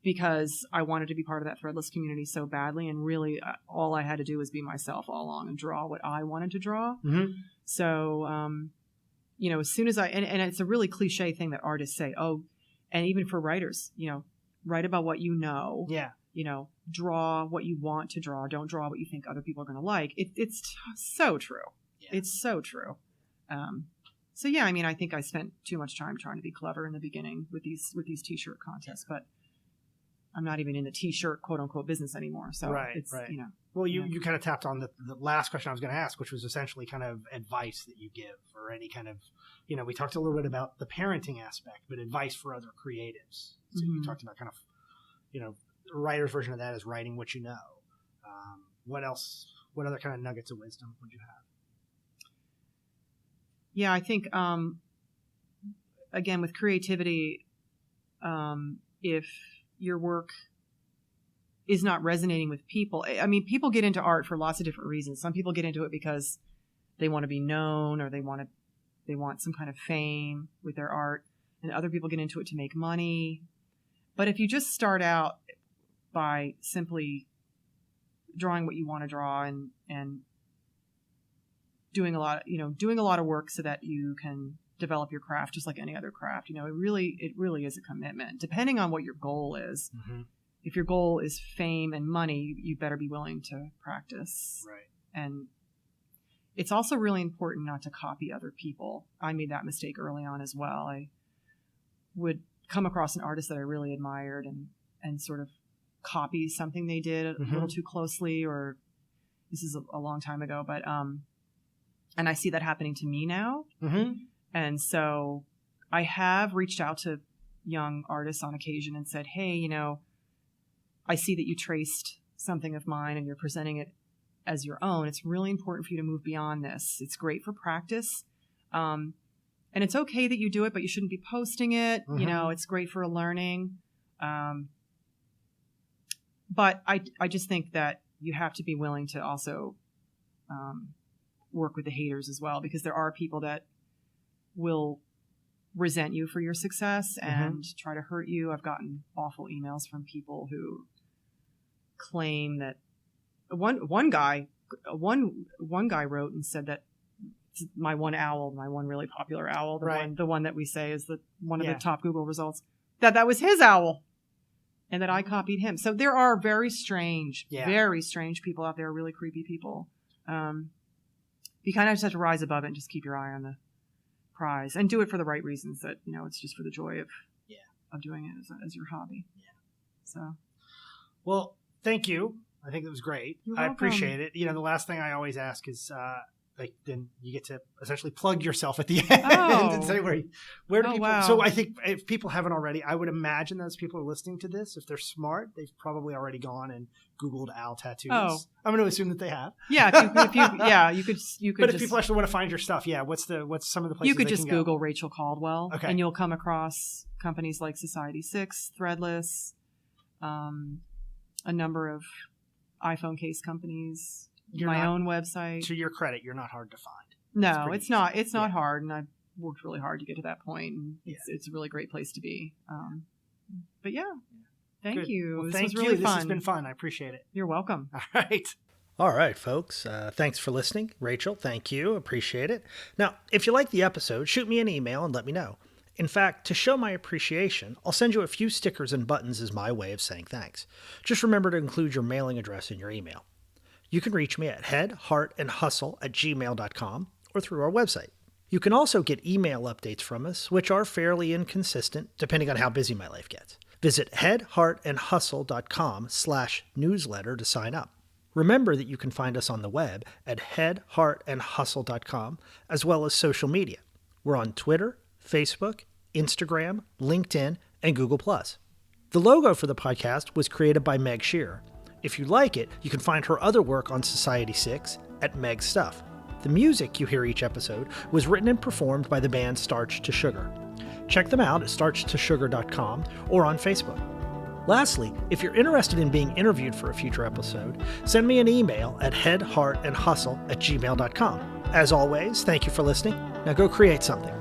B: because I wanted to be part of that Threadless community so badly. And really all I had to do was be myself all along and draw what I wanted to draw.
A: Mm-hmm.
B: So, as soon as and it's a really cliche thing that artists say, and even for writers, write about what you know.
A: Yeah.
B: Draw what you want to draw. Don't draw what you think other people are going to like. It's so true. Yeah. It's so true. So yeah, I think I spent too much time trying to be clever in the beginning with these t-shirt contests, but I'm not even in the t-shirt quote unquote business anymore. So
A: right. Well, you kind of tapped on the last question I was going to ask, which was essentially kind of advice that you give, or any kind of, we talked a little bit about the parenting aspect, but advice for other creatives. So you talked about kind of, the writer's version of that is writing what you know. What else? What other kind of nuggets of wisdom would you have?
B: Yeah, I think, again, with creativity, if your work is not resonating with people, people get into art for lots of different reasons. Some people get into it because they want to be known, or they want some kind of fame with their art, and other people get into it to make money. But if you just start out by simply drawing what you want to draw and doing a lot of work so that you can develop your craft just like any other craft, it really is a commitment depending on what your goal is. Mm-hmm. If your goal is fame and money, you better be willing to practice.
A: Right.
B: And it's also really important not to copy other people. I made that mistake early on as well. I would come across an artist that I really admired and sort of copy something they did a little too closely, or this is a long time ago, but and I see that happening to me now. Mm-hmm. And so I have reached out to young artists on occasion and said, hey, I see that you traced something of mine and you're presenting it as your own. It's really important for you to move beyond this. It's great for practice. And it's okay that you do it, but you shouldn't be posting it. Mm-hmm. It's great for learning. But I just think that you have to be willing to also work with the haters as well, because there are people that will resent you for your success and try to hurt you. I've gotten awful emails from people who claim that one guy wrote and said that my one really popular owl, the one that we say is one of the top Google results, that was his owl, and that I copied him. So there are very strange people out there, really creepy people. You kind of just have to rise above it and just keep your eye on the prize and do it for the right reasons, that, it's just for the joy of doing it as your hobby. Yeah. So. Well, thank you. I think it was great. I appreciate it. The last thing I always ask is, then you get to essentially plug yourself at the end and say where do people. Wow. So I think if people haven't already, I would imagine those people are listening to this, if they're smart, they've probably already gone and Googled owl tattoos. Oh. I'm going to assume that they have. Yeah, you could. But if people actually want to find your stuff, what's some of the places you could just Google Rachel Caldwell, and you'll come across companies like Society 6, Threadless, a number of iPhone case companies. My own website. To your credit, you're not hard to find. No, it's not. It's not hard, and I've worked really hard to get to that point. And it's a really great place to be. But thank you. Well, this was really fun. This has been fun. I appreciate it. You're welcome. All right, folks. Thanks for listening. Rachel, thank you. Appreciate it. Now, if you like the episode, shoot me an email and let me know. In fact, to show my appreciation, I'll send you a few stickers and buttons as my way of saying thanks. Just remember to include your mailing address in your email. You can reach me at headheartandhustle@gmail.com or through our website. You can also get email updates from us, which are fairly inconsistent depending on how busy my life gets. Visit headheartandhustle.com/newsletter to sign up. Remember that you can find us on the web at headheartandhustle.com, as well as social media. We're on Twitter, Facebook, Instagram, LinkedIn, and Google+. The logo for the podcast was created by Meg Shearer. If you like it, you can find her other work on Society 6 at Meg Stuff. The music you hear each episode was written and performed by the band Starch to Sugar. Check them out at starchtosugar.com or on Facebook.
A: Lastly, if you're interested in being interviewed for a future episode, send me an email at headheartandhustle@gmail.com. As always, thank you for listening. Now go create something.